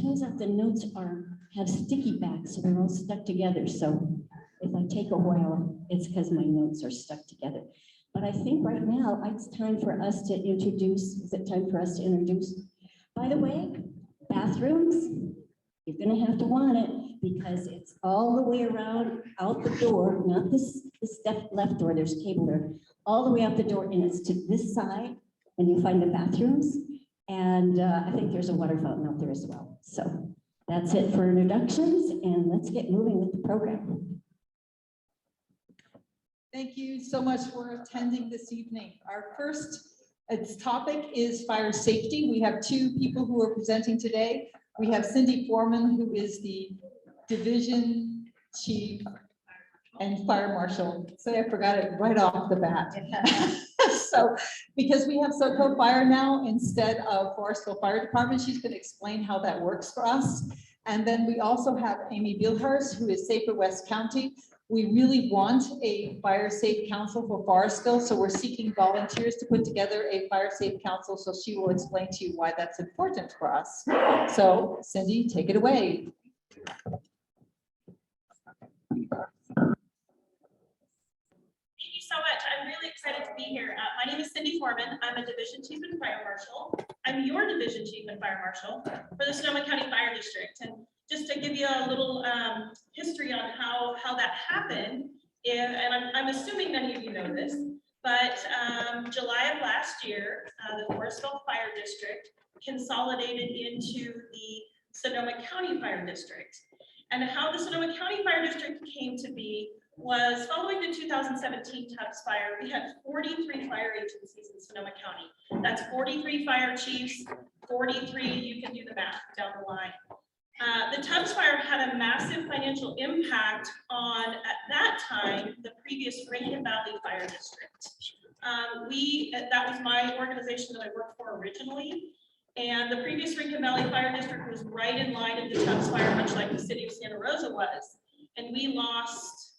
turns out the notes have sticky backs, so they're all stuck together. So if I take a while, it's because my notes are stuck together. But I think right now it's time for us to introduce, is it time for us to introduce? By the way, bathrooms, you're gonna have to want it because it's all the way around out the door, not this left door, there's cable there, all the way out the door, and it's to this side, and you'll find the bathrooms. And I think there's a water fountain out there as well. So that's it for introductions, and let's get moving with the program. Thank you so much for attending this evening. Our first topic is fire safety. We have two people who are presenting today. We have Cindy Foreman, who is the division chief and fire marshal. So I forgot it right off the bat. So because we have SoCo Fire now instead of Forestville Fire Department, she's going to explain how that works for us. And then we also have Amy Bielhurst, who is Safe West County. We really want a fire safe council for Forestville, so we're seeking volunteers to put together a fire safe council, so she will explain to you why that's important for us. So Cindy, take it away. Thank you so much. I'm really excited to be here. My name is Cindy Foreman. I'm a division chief and fire marshal. I'm your division chief and fire marshal for the Sonoma County Fire District. And just to give you a little history on how that happened, and I'm assuming many of you know this, but July of last year, the Forestville Fire District consolidated into the Sonoma County Fire District. And how the Sonoma County Fire District came to be was following the 2017 Tubbs fire. We had 43 fire agencies in Sonoma County. That's 43 fire chiefs, 43, you can do the math down the line. The Tubbs fire had a massive financial impact on, at that time, the previous Rankin Valley Fire District. That was my organization that I worked for originally. And the previous Rankin Valley Fire District was right in line of the Tubbs fire, much like the city of Santa Rosa was. And we lost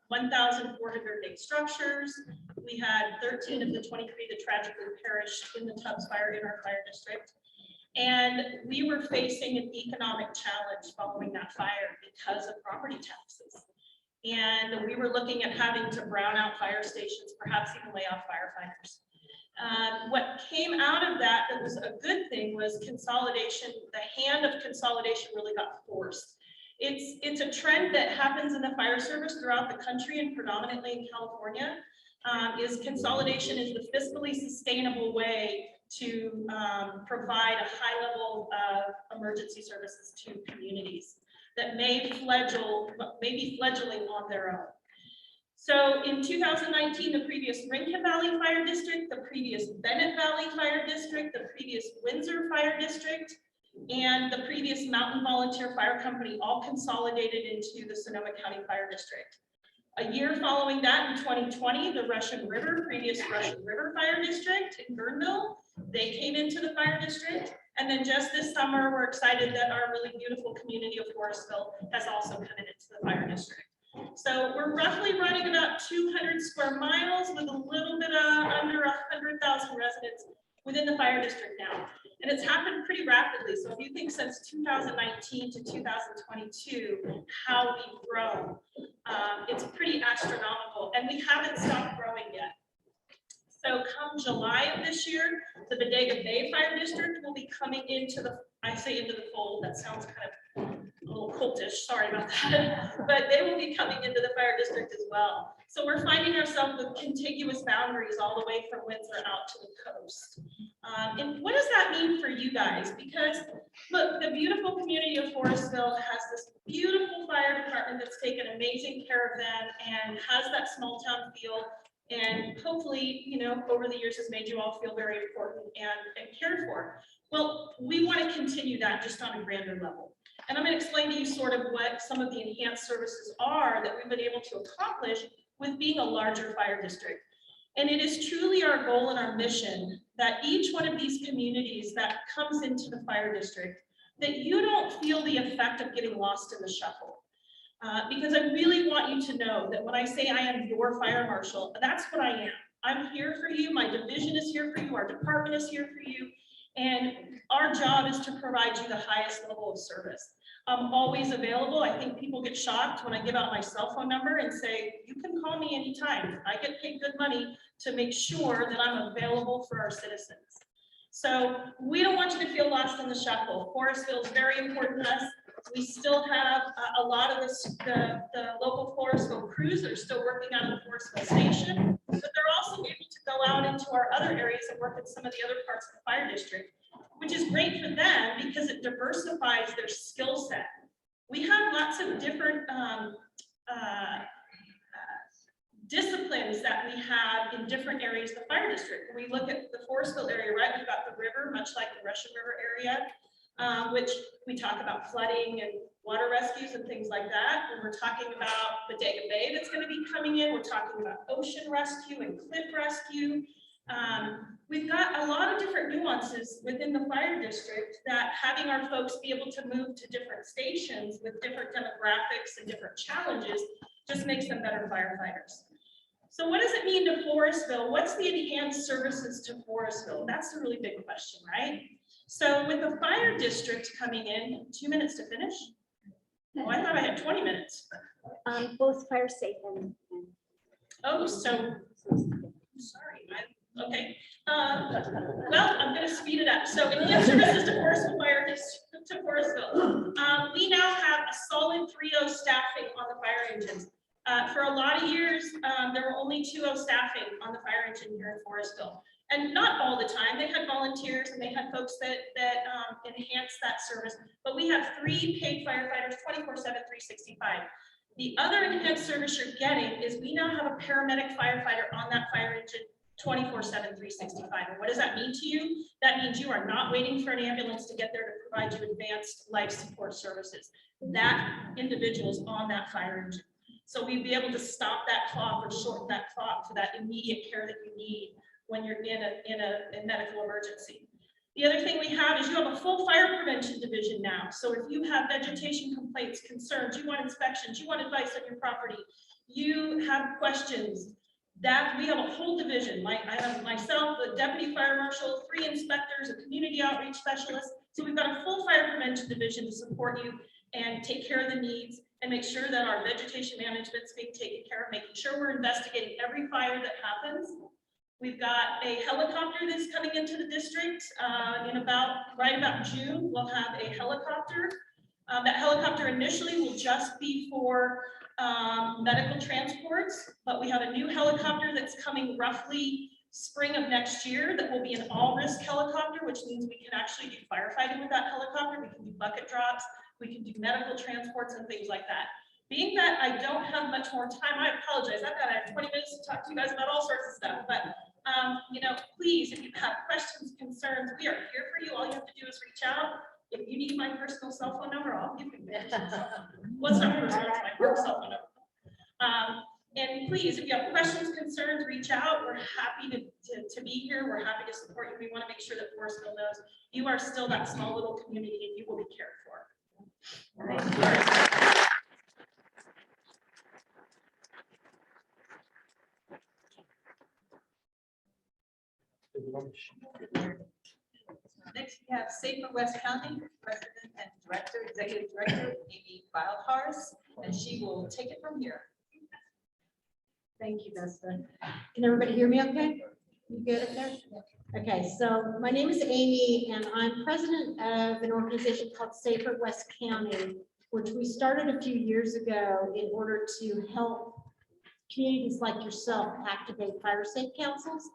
1,408 structures. We had 13 of the 23 that tragically perished in the Tubbs fire in our fire district. And we were facing an economic challenge following that fire because of property taxes. And we were looking at having to brown out fire stations, perhaps even lay off firefighters. What came out of that was a good thing was consolidation. The hand of consolidation really got forced. It's a trend that happens in the fire service throughout the country and predominantly in California. Is consolidation is the fiscally sustainable way to provide a high level of emergency services to communities that may be fledgling on their own. So in 2019, the previous Rankin Valley Fire District, the previous Bennett Valley Fire District, the previous Windsor Fire District, and the previous Mountain Volunteer Fire Company all consolidated into the Sonoma County Fire District. A year following that, in 2020, the previous Russian River Fire District in Guerneville, they came into the fire district. And then just this summer, we're excited that our really beautiful community of Forestville has also come into the fire district. So we're roughly running about 200 square miles with a little bit under 100,000 residents within the fire district now. And it's happened pretty rapidly. So if you think since 2019 to 2022, how we've grown, it's pretty astronomical, and we haven't stopped growing yet. So come July of this year, the Bodega Bay Fire District will be coming into the, I say into the fold, that sounds kind of a little cultish, sorry about that, but they will be coming into the fire district as well. So we're finding ourselves with contiguous boundaries all the way from Windsor out to the coast. And what does that mean for you guys? Because look, the beautiful community of Forestville has this beautiful fire department that's taken amazing care of them and has that small town feel. And hopefully, you know, over the years has made you all feel very important and cared for. Well, we want to continue that just on a grander level. And I'm going to explain to you sort of what some of the enhanced services are that we've been able to accomplish with being a larger fire district. And it is truly our goal and our mission that each one of these communities that comes into the fire district, that you don't feel the effect of getting lost in the shuffle. Because I really want you to know that when I say I am your fire marshal, that's what I am. I'm here for you. My division is here for you. Our department is here for you. And our job is to provide you the highest level of service. I'm always available. I think people get shocked when I give out my cell phone number and say, you can call me anytime. I get paid good money to make sure that I'm available for our citizens. So we don't want you to feel lost in the shuffle. Forestville is very important to us. We still have a lot of the local Forestville crews that are still working out of the Forestville station, but they're also able to go out into our other areas and work in some of the other parts of the fire district, which is great for them because it diversifies their skill set. We have lots of different disciplines that we have in different areas of the fire district. When we look at the Forestville area, right, we've got the river, much like the Russian River area, which we talk about flooding and water rescues and things like that. When we're talking about Boggeri Bay that's going to be coming in, we're talking about ocean rescue and cliff rescue. We've got a lot of different nuances within the fire district that having our folks be able to move to different stations with different demographics and different challenges just makes them better firefighters. So what does it mean to Forestville? What's the enhanced services to Forestville? That's a really big question, right? So with the fire district coming in, 2 minutes to finish? Oh, I thought I had 20 minutes. Both fire safe and. Oh, so, sorry, okay. Well, I'm gonna speed it up. So enhanced services to Forestville Fire District, to Forestville. We now have a solid 3-0 staffing on the fire engines. For a lot of years, there were only 2-0 staffing on the fire engine here in Forestville. And not all the time, they had volunteers and they had folks that enhance that service, but we have 3 paid firefighters 24/7, 365. The other enhanced service you're getting is we now have a paramedic firefighter on that fire engine 24/7, 365. And what does that mean to you? That means you are not waiting for an ambulance to get there to provide you advanced life support services. That individual is on that fire engine. So we'd be able to stop that clock or shorten that clock to that immediate care that you need when you're in a medical emergency. The other thing we have is you have a full fire prevention division now. So if you have vegetation complaints, concerns, you want inspections, you want advice on your property, you have questions, that we have a whole division. I have myself, the deputy fire marshal, 3 inspectors, a community outreach specialist. So we've got a full fire prevention division to support you and take care of the needs and make sure that our vegetation management is being taken care of, making sure we're investigating every fire that happens. We've got a helicopter that's coming into the district right about June. We'll have a helicopter. That helicopter initially will just be for medical transports, but we have a new helicopter that's coming roughly spring of next year that will be an all-risk helicopter, which means we can actually do firefighting with that helicopter. We can do bucket drops, we can do medical transports and things like that. Being that I don't have much more time, I apologize. I have 20 minutes to talk to you guys about all sorts of stuff, but please, if you have questions, concerns, we are here for you. All you have to do is reach out. If you need my personal cell phone number, I'll give you that. What's not personal, it's my work cell phone number. And please, if you have questions, concerns, reach out. We're happy to be here. We're happy to support you. We want to make sure that Forestville knows you are still that small little community and you will be cared for. All right. Next, we have Safe West County President and Executive Director, Amy Wildhars, and she will take it from here. Thank you, Vesta. Can everybody hear me okay? You good up there? Okay, so my name is Amy and I'm president of an organization called Safe West County, which we started a few years ago in order to help communities like yourself activate fire safe councils.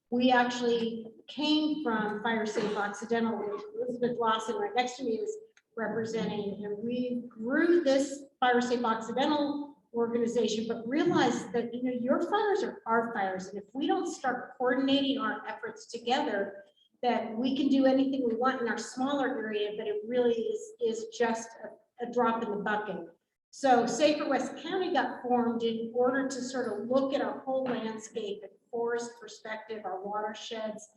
We actually came from Fire Safe Occidental, which Elizabeth Lawson right next to me is representing, and we grew this Fire Safe Occidental organization, but realized that your fires are our fires, and if we don't start coordinating our efforts together, that we can do anything we want in our smaller area, but it really is just a drop in the bucket. So Safer West County got formed in order to sort of look at our whole landscape and forest perspective, our watersheds,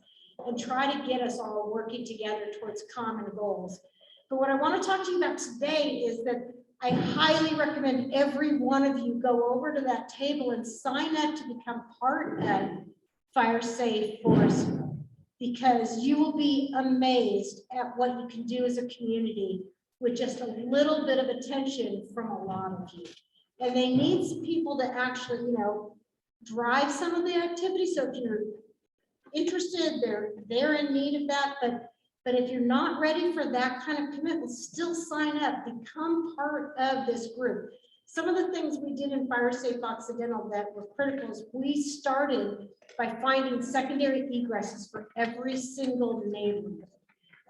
and try to get us all working together towards common goals. But what I want to talk to you about today is that I highly recommend every one of you go over to that table and sign up to become part of Fire Safe Forestville. because you will be amazed at what you can do as a community with just a little bit of attention from a lot of you. And they need some people to actually, you know, drive some of the activity. So if you're interested, they're in need of that. But if you're not ready for that kind of commitment, still sign up, become part of this group. Some of the things we did in Fire Safe Occidental that were critical is we started by finding secondary egresses for every single neighborhood.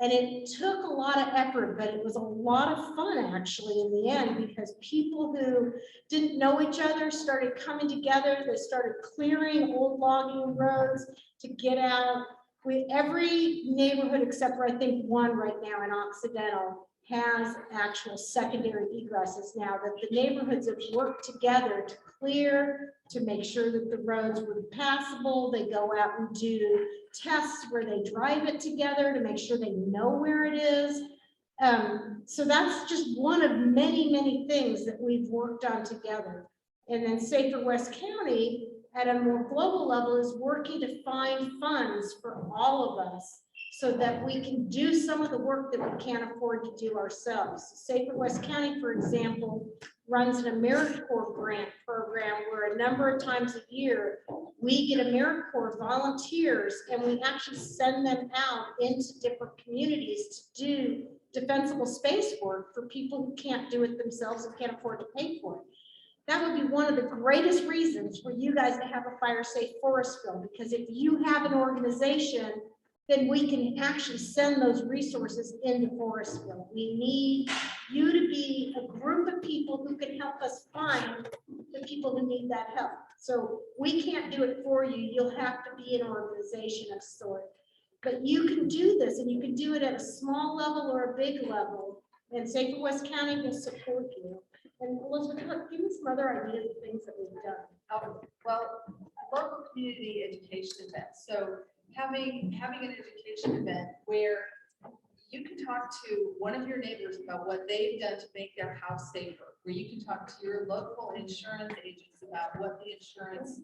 And it took a lot of effort, but it was a lot of fun actually in the end, because people who didn't know each other started coming together. They started clearing old logging roads to get out. Every neighborhood except for I think one right now in Occidental has actual secondary egresses now that the neighborhoods have worked together to clear, to make sure that the roads were passable. They go out and do tests where they drive it together to make sure they know where it is. So that's just one of many, many things that we've worked on together. And then Safer West County at a more global level is working to find funds for all of us so that we can do some of the work that we can't afford to do ourselves. Safer West County, for example, runs an AmeriCorps grant program where a number of times a year, we get AmeriCorps volunteers and we actually send them out into different communities to do defensible space work for people who can't do it themselves and can't afford to pay for it. That would be one of the greatest reasons for you guys to have a Fire Safe Forestville, because if you have an organization, then we can actually send those resources into Forestville. We need you to be a group of people who can help us find the people who need that help. So we can't do it for you. You'll have to be an organization of sort. But you can do this, and you can do it at a small level or a big level, and Safer West County will support you. And Elizabeth, give me some other ideas of things that we've done. Well, local community education events. So having an education event where you can talk to one of your neighbors about what they've done to make their house safer, where you can talk to your local insurance agents about what the insurance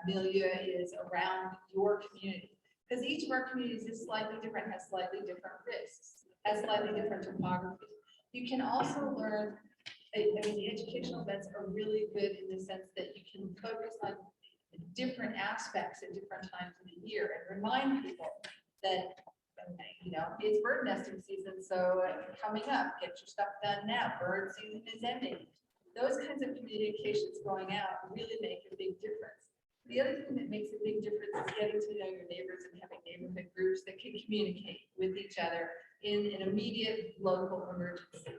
milieu is around your community. Because each of our communities is slightly different, has slightly different risks, has slightly different topography. You can also learn, I mean, the educational events are really good in the sense that you can focus on different aspects at different times of the year and remind people that, you know, it's bird nesting season, so coming up, get your stuff done now. Bird season is ending. Those kinds of communications going out really make a big difference. The other thing that makes a big difference is getting to know your neighbors and having neighborhood groups that can communicate with each other in an immediate local emergency.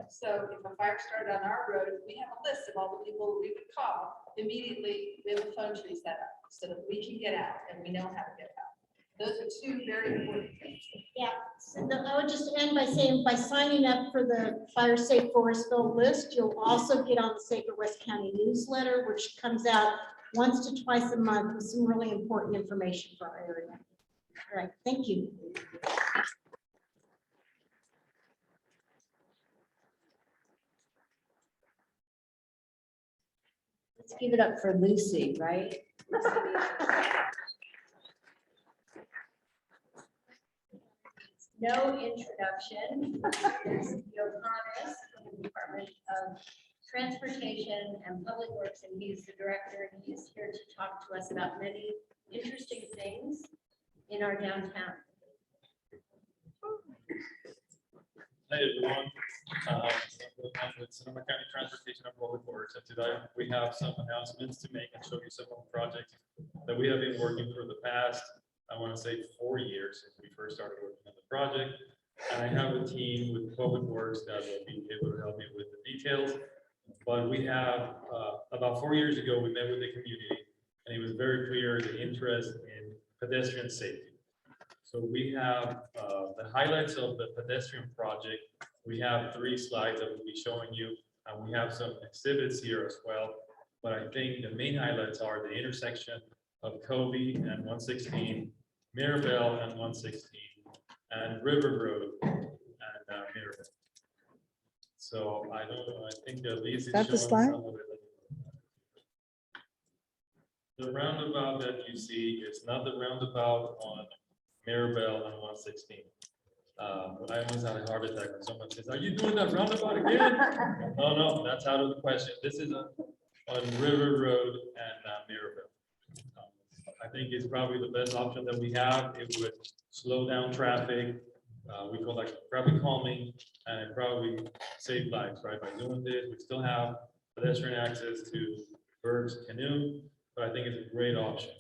So if a fire started on our road, we have a list of all the people we would call immediately. We have a phone tree set up so that we can get out and we know how to get out. Those are two very important things. Yeah, so I would just end by saying, by signing up for the Fire Safe Forestville list, you'll also get on the Safer West County newsletter, which comes out once to twice a month with some really important information for our area. All right, thank you. Let's give it up for Lucy, right? No introduction. Johannes from the Department of Transportation and Public Works, and he's the director, and he's here to talk to us about many interesting things in our downtown. Hi everyone, I'm with Sonoma County Transportation and Public Works, and today we have some announcements to make and show you some of the projects that we have been working for the past, I want to say 4 years since we first started working on the project. And I have a team with Public Works that will be able to help you with the details. But we have, about 4 years ago, we met with the community, and it was very clear the interest in pedestrian safety. So we have the highlights of the pedestrian project. We have 3 slides that we'll be showing you, and we have some exhibits here as well. But I think the main highlights are the intersection of Covey and 116, Mirabelle and 116, and River Road and Mirabelle. So I don't know, I think the least is that the slide? The roundabout that you see is not the roundabout on Maribel and 116. I almost had a heart attack when someone says, "Are you doing that roundabout again?" No, that's out of the question. This is on River Road and Maribel. I think it's probably the best option that we have. It would slow down traffic. We call that traffic calming, and it probably save lives, right? By doing this, we still have pedestrian access to Berg's Canoe, but I think it's a great option.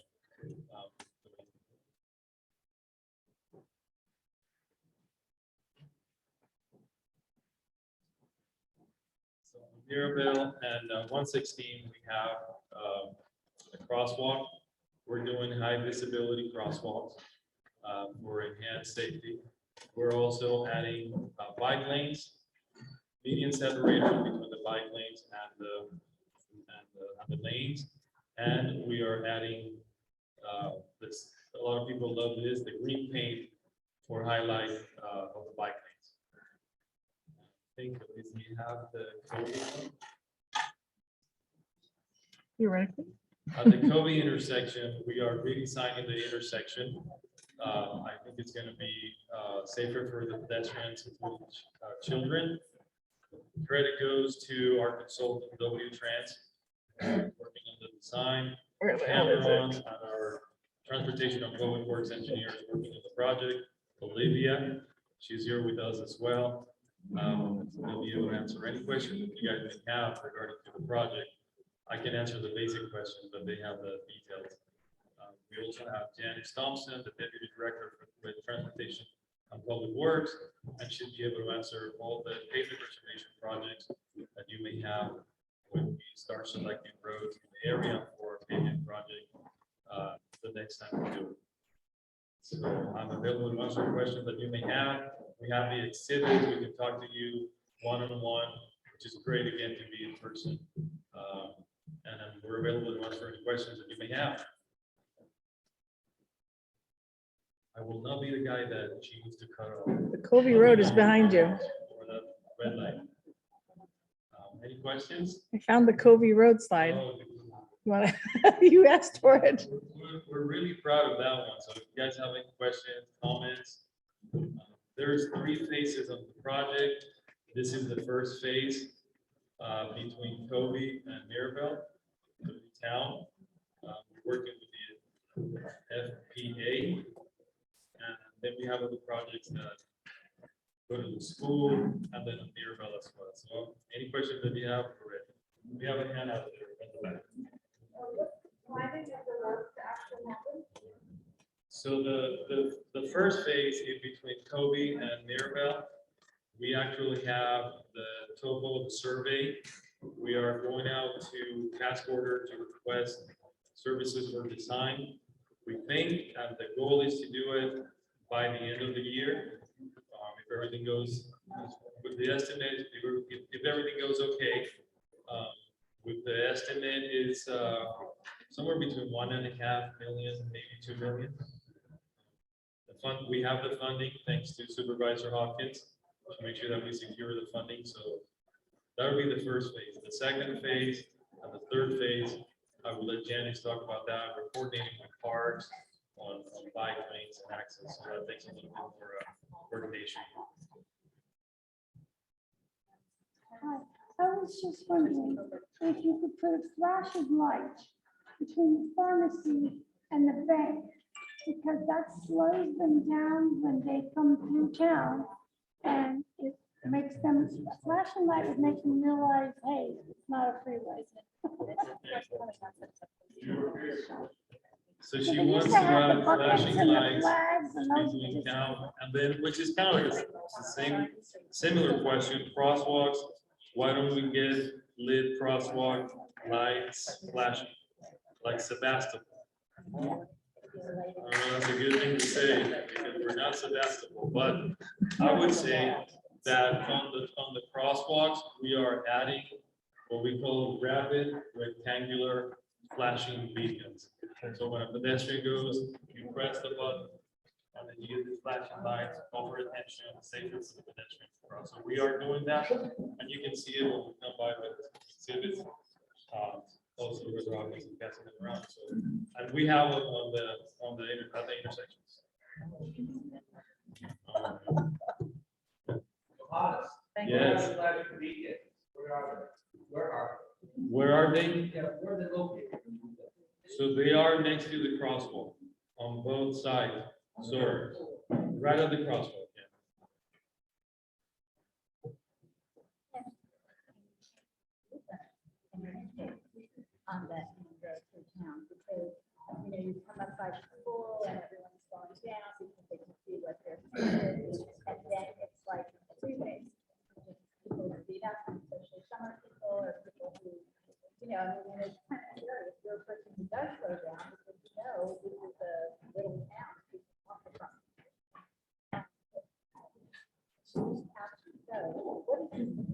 So Mirabel and 116, we have a crosswalk. We're doing high visibility crosswalks for enhanced safety. We're also adding bike lanes, median separation between the bike lanes and the lanes. And we are adding this. A lot of people love this, the green paint for highlight of the bike lanes. I think that we have the Kobe. You ready? At the Kobe intersection, we are redesigning the intersection. I think it's going to be safer for the pedestrians, including children. Credit goes to our consultant, W Trans, working on the design. Cameron, and our transportation and public works engineers working on the project. Olivia, she's here with us as well. Olivia will answer any questions that you guys may have regarding to the project. I can answer the basic questions, but they have the details. We also have Janice Thompson, the Deputy Director for Transportation and Public Works, and should be able to answer all the pavement restoration projects that you may have when we start selecting roads in the area for a pavement project the next time we do it. So I'm available to answer questions that you may have. We have the exhibits. We can talk to you one-on-one, which is great again to be in person. And we're available to answer any questions that you may have. I will not be the guy that she needs to cut off. The Colby Road is behind you. Or the red light. Any questions? I found the Colby Road slide. Oh, You asked for it. we're really proud of that one. So if you guys have any questions, comments, there's 3 phases of the project. This is the first phase between Kobe and Mirabel, the town. We're working with the FPA. And then we have other projects that go to the school and then Mirabel as well. So any questions that you have, we're ready. We have a hand out there at the back. So the first phase is between Kobe and Mirabel. We actually have the topo of the survey. We are going out to task order to request services for design. We think the goal is to do it by the end of the year. If everything goes with the estimate, if everything goes okay, with the estimate is somewhere between 1.5 million and maybe 2 million. We have the funding thanks to Supervisor Hopkins to make sure that we secure the funding. So that will be the first phase. The second phase and the third phase, I will let Janice talk about that. We're coordinating with parks on bike lanes and access. So that takes a little bit more coordination. Hi, I was just wondering if you could put a flashing light between the pharmacy and the bank, because that slows them down when they come through town, and it makes them, a flashing light would make them realize, hey, it's not a freeway. So she they wants used to to have the run buckets flashing and the lights flags and those between just- town, and then, which is kind of like the same, similar question, crosswalks. Why don't we get lit crosswalk lights flashing, like Sebastopol? I don't know, that's a good thing to say, because we're not Sebastopol, but I would say that on the crosswalks, we are adding what we call rapid rectangular flashing beacons. So when a pedestrian goes, you press the button, and then you get the flashing lights, call for attention, safer for the pedestrian to cross. So we are doing that, and you can see it when we come by with exhibits. also with rockets and passing them around. So, and we have them at the intersections. Yes. Where are they? So they are next to the crosswalk on both sides. So right at the crosswalk. Yeah. On that road through town, because, you know, you come up by school and everyone's going down because they can see what they're doing. And then it's like freeways. People who beat up, especially summer people or people who, you know, I mean, it's kind of scary if you're a person who does slow down, because you know, this is a little town. People walk across. So, what is this?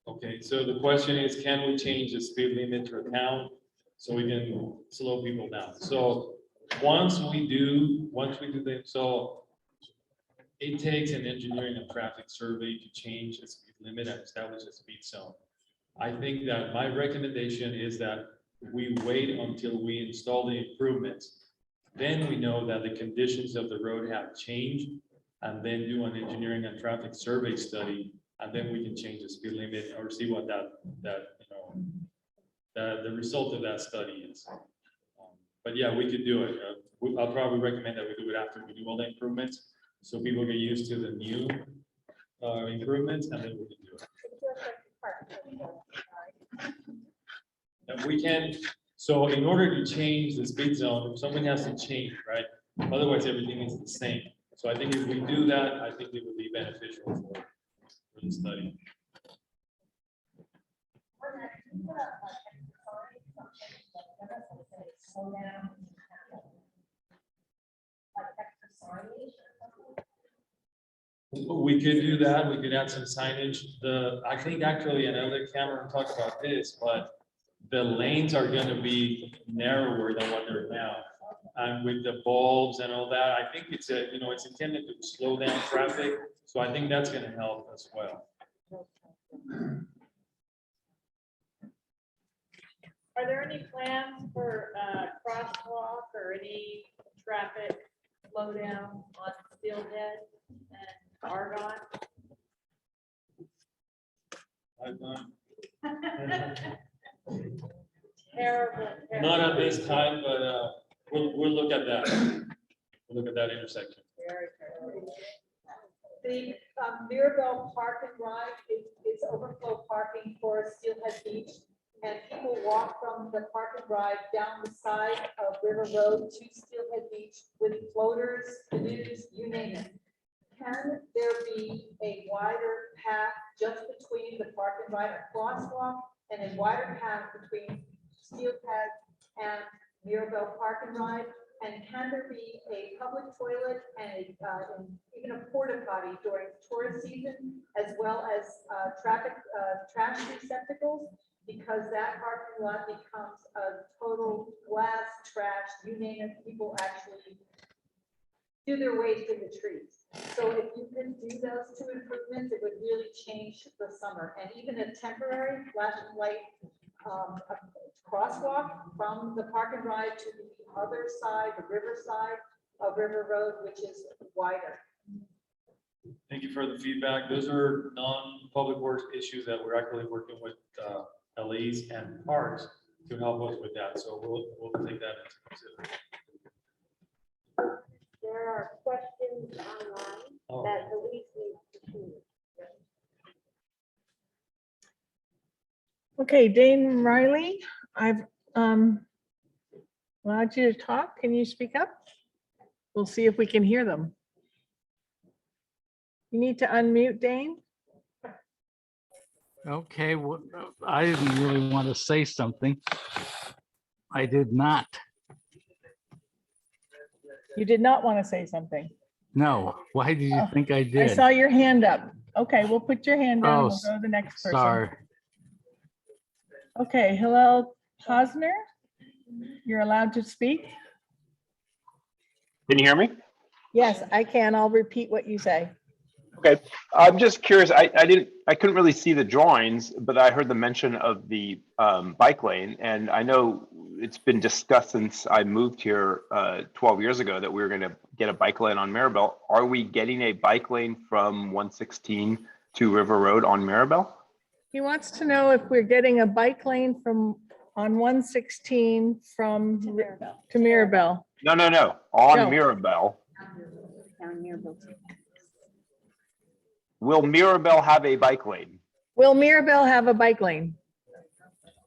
Okay, so the question is, can we change the speed limit to account so we can slow people down? So once we do that, so it takes an engineering and traffic survey to change the speed limit and establish a speed zone. I think that my recommendation is that we wait until we install the improvements. Then we know that the conditions of the road have changed, and then do an engineering and traffic survey study, and then we can change the speed limit or see what the result of that study is. But yeah, we could do it. I'll probably recommend that we do it after we do all the improvements, so people get used to the new improvements, and then we can do it. And we can, so in order to change the speed zone, someone has to change, right? Otherwise, everything is the same. So I think if we do that, I think it would be beneficial for the study. We could do that. We could add some signage. I think actually another camera talked about this, but the lanes are going to be narrower than what they're now. And with the bulbs and all that, I think it's it's intended to slow down traffic. So I think that's going to help as well. Are there any plans for crosswalk or any traffic slowdown on Steelhead and Argonne? I've done. Terrible. Not at this time, but we'll look at that. We'll look at that intersection. Very terrible. The Mirabelle Park and Ride is overflow parking for Steelhead Beach. And people walk from the park and ride down the side of River Road to Steelhead Beach with floaters, canoes, you name it. Can there be a wider path just between the park and ride, a crosswalk, and a wider path between Steelhead and Mirabelle Park and Ride? And can there be a public toilet and even a porta potty during tourist season, as well as trash receptacles? Because that parking lot becomes a total glass trash, you name it, people actually do their waste in the trees. So if you can do those two improvements, it would really change the summer. And even a temporary flashing light crosswalk from the park and ride to the other side, the river side of River Road, which is wider. Thank you for the feedback. Those are non-public works issues that we're actually working with LEs and parks to help us with that. So we'll take that into consideration. There are questions online that Elise needs to choose. Okay, Dane Riley, I've allowed you to talk. Can you speak up? We'll see if we can hear them. You need to unmute, Dane. Okay, well, I didn't really want to say something. I did not. You did not want to say something. No, why did you think I I did? saw your hand up. Okay, we'll put your hand down. Oh, We'll go to the next person. Sorry. Okay, Hillel Posner, you're allowed to speak. Can you hear me? Yes, I can. I'll repeat what you say. Okay, I'm just curious. I couldn't really see the drawings, but I heard the mention of the bike lane, and I know it's been discussed since I moved here 12 years ago that we were going to get a bike lane on Maribel. Are we getting a bike lane from 116 to River Road on Maribel? He wants to know if we're getting a bike lane from on 116 from to Mirabel. No, on No. Mirabel. Down Mirabel. Will Mirabel have a bike lane? Will Mirabel have a bike lane?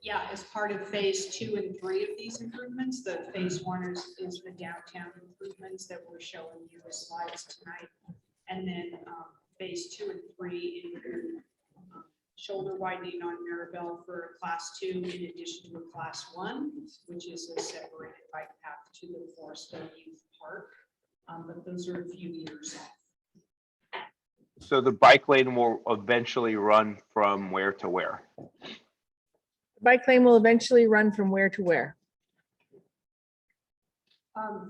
Yeah, as part of phase 2 and 3 of these improvements, the phase 1 is the downtown improvements that we're showing you the slides tonight. And then phase 2 and 3 include shoulder widening on Mirabel for a class 2 in addition to a class 1, which is a separated bike path to the Forestville Youth Park. But those are a few years off. So the bike lane will eventually run from where to where? The bike lane will eventually run from where to where?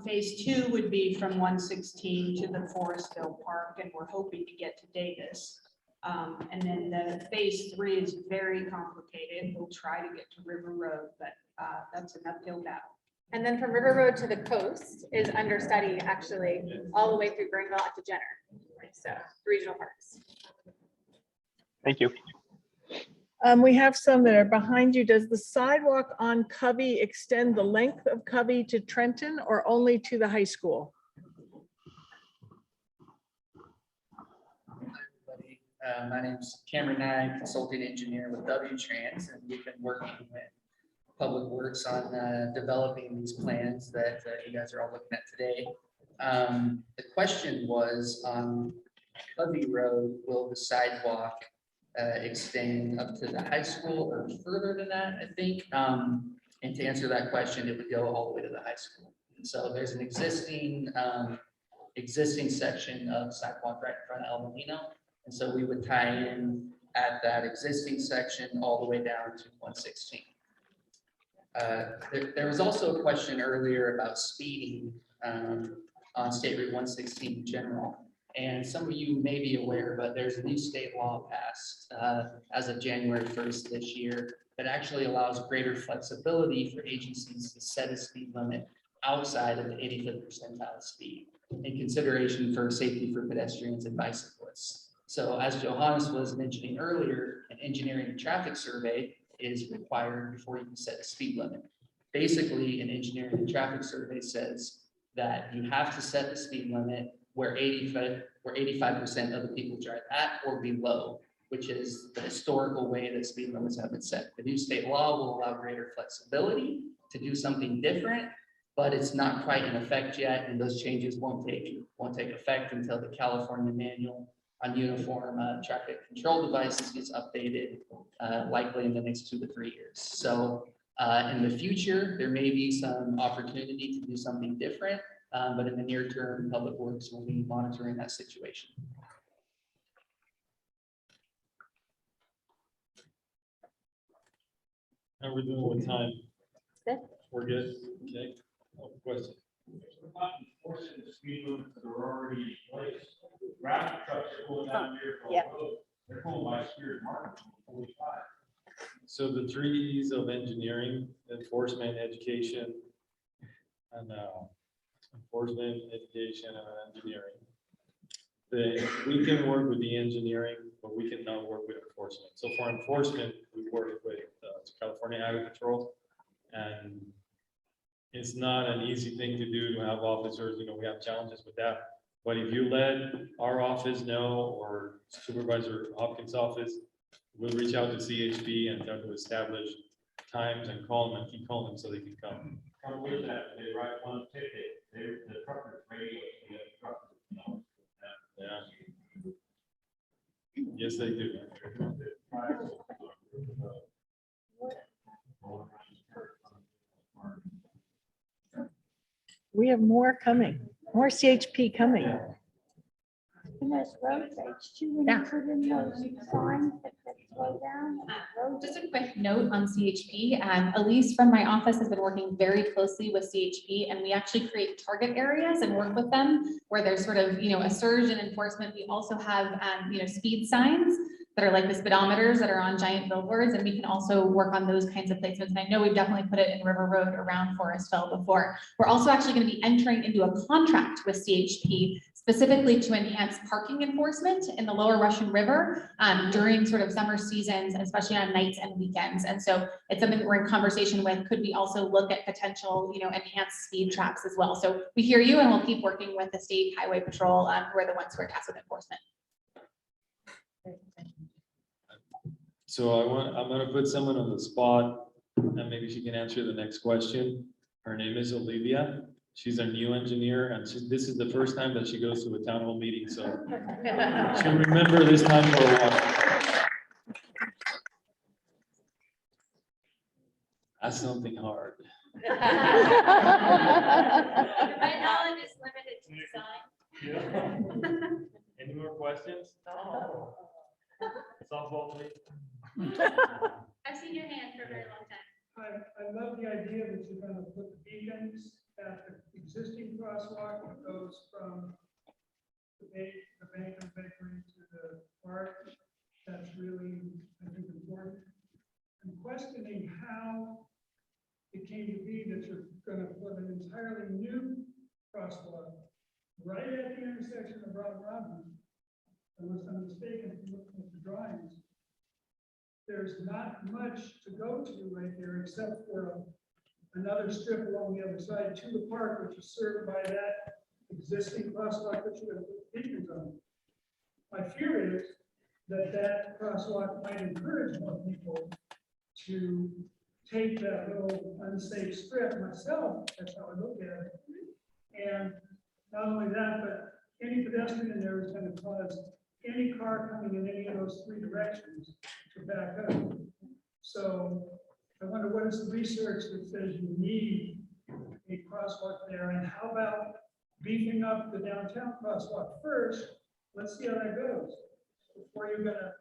Phase 2 would be from 116 to the Forestville Park, and we're hoping to get to Davis. And then the phase 3 is very complicated. We'll try to get to River Road, but that's an uphill battle. And then from River Road to the coast is under study, actually, all the way through Guerneville to Jenner. So regional parks. Thank you. We have some that are behind you. Does the sidewalk on Covey extend the length of Covey to Trenton or only to the high school? My name's Cameron Nye, consulting engineer with W-Trans, and we've been working with Public Works on developing these plans that you guys are all looking at today. The question was on Covey Road, will the sidewalk extend up to the high school or further than that, I think? And to answer that question, it would go all the way to the high school. And so there's an existing section of sidewalk right in front of El Molino. And so we would tie in at that existing section all the way down to 116. There was also a question earlier about speeding on State Route 116 in general. And some of you may be aware, but there's a new state law passed as of January 1st this year that actually allows greater flexibility for agencies to set a speed limit outside of the 85th percentile speed in consideration for safety for pedestrians and bicyclists. So as Johannes was mentioning earlier, an engineering and traffic survey is required before you can set a speed limit. Basically, an engineering and traffic survey says that you have to set the speed limit where 85% of the people drive at or below, which is the historical way that speed limits have been set. The new state law will allow greater flexibility to do something different, but it's not quite in effect yet, and those changes won't take effect until the California manual on uniform traffic control devices gets updated, likely in the next 2 to 3 years. So in the future, there may be some opportunity to do something different, but in the near term, Public Works will be monitoring that situation. How are we doing with time? Good. We're good? Okay. Oh, question. Enforcing the speed limits that are already in place. Rapid trucks are pulling down here. Yeah. They're pulling by Spears Market from 45. So the 3 E's of engineering, enforcement, education, and enforcement, education, and engineering. We can work with the engineering, but we cannot work with enforcement. So for enforcement, we work with California Highway Patrol, and it's not an easy thing to do to have officers. We have challenges with that. But if you let our office know, or Supervisor Hopkins' office, we'll reach out to CHP and try to establish times and call them and keep calling them so they can come. How with that? They write one ticket. The truckers radio the other truckers know. Yeah. Yes, they do. We have more coming, more CHP coming. And there's road rage too, when you put in those signs that slow down. Just a quick note on CHP. Elise from my office has been working very closely with CHP, and we actually create target areas and work with them where there's sort of, a surge in enforcement. We also have, speed signs that are like the speedometers that are on giant billboards, and we can also work on those kinds of placements. And I know we've definitely put it in River Road around Forestville before. We're also actually going to be entering into a contract with CHP specifically to enhance parking enforcement in the lower Russian River during sort of summer seasons, and especially on nights and weekends. And so it's something that we're in conversation with. Could we also look at potential, enhanced speed traps as well? So we hear you, and we'll keep working with the State Highway Patrol, who are the ones who are tasked with enforcement. So I'm gonna put someone on the spot, and maybe she can answer the next question. Her name is Olivia. She's a new engineer, and this is the first time that she goes to a town hall meeting, so she'll remember this time for a while. That's something hard. My knowledge is limited to design. Yeah. Any more questions? No. Softball, please. I've seen your hand for a very long time. I love the idea that you're gonna put beacons at the existing crosswalk that goes from the bank and bakery to the park. That's really, I think, important. I'm questioning how it came to be that you're gonna put an entirely new crosswalk right at the intersection of Route 11. Unless I'm mistaken, if you look at the drawings. There's not much to go to right there except for another strip along the other side to the park, which is served by that existing crosswalk that you're going to put beacons on. My fear is that that crosswalk might encourage more people to take that little unsafe strip. Myself, that's how I look at it. And not only that, but any pedestrian in there is going to cause any car coming in any of those three directions to back up. So I wonder, what is the research that says you need a crosswalk there, and how about beefing up the downtown crosswalk first? Let's see how that goes before you're gonna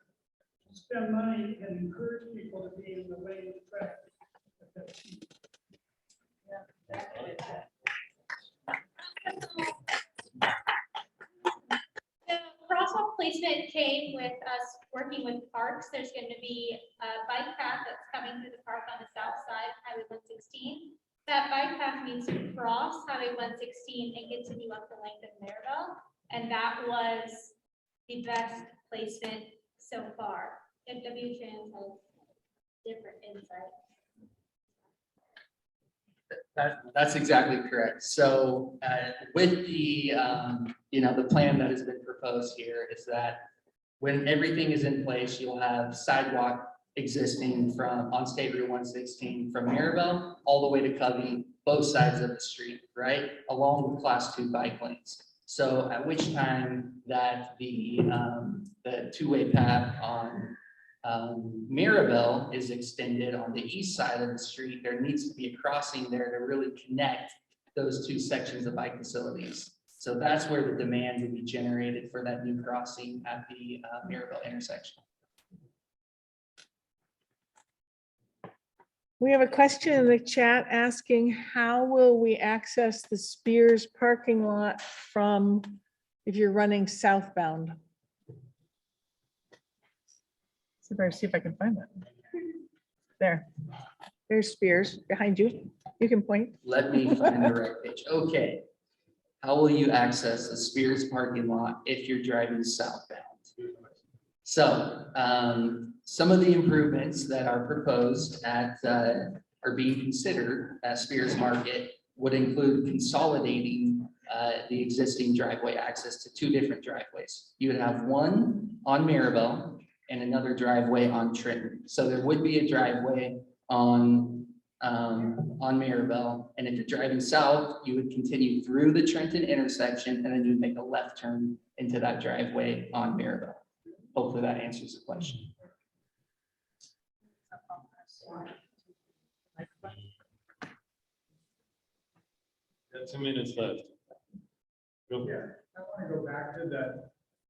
spend money and encourage people to be in the lane of traffic. That's cheap. Crosswalk placement came with us working with parks. There's going to be a bike path that's coming through the park on the south side, Highway 116. That bike path needs to cross Highway 116 and continue up the length of Maribel. And that was the best placement so far. FW Trans has different insight. That's exactly correct. So with the, the plan that has been proposed here is that when everything is in place, you'll have sidewalk existing on State Route 116 from Maribel all the way to Covey, both sides of the street, right? Along with Class 2 bike lanes. So at which time that the two-way path on Maribel is extended on the east side of the street, there needs to be a crossing there to really connect those two sections of bike facilities. So that's where the demand would be generated for that new crossing at the Maribel intersection. We have a question in the chat asking, how will we access the Spears parking lot from, if you're running southbound? So better see if I can find that. There's Spears behind you. You can point. Let me find the right page. Okay. How will you access the Spears parking lot if you're driving southbound? So some of the improvements that are proposed are being considered at Spears Market would include consolidating the existing driveway access to two different driveways. You would have one on Maribel and another driveway on Trenton. So there would be a driveway on Maribel, and if you're driving south, you would continue through the Trenton intersection, and then you'd make a left turn into that driveway on Maribel. Hopefully that answers the question. Got 2 minutes left. Go. Yeah, I want to go back to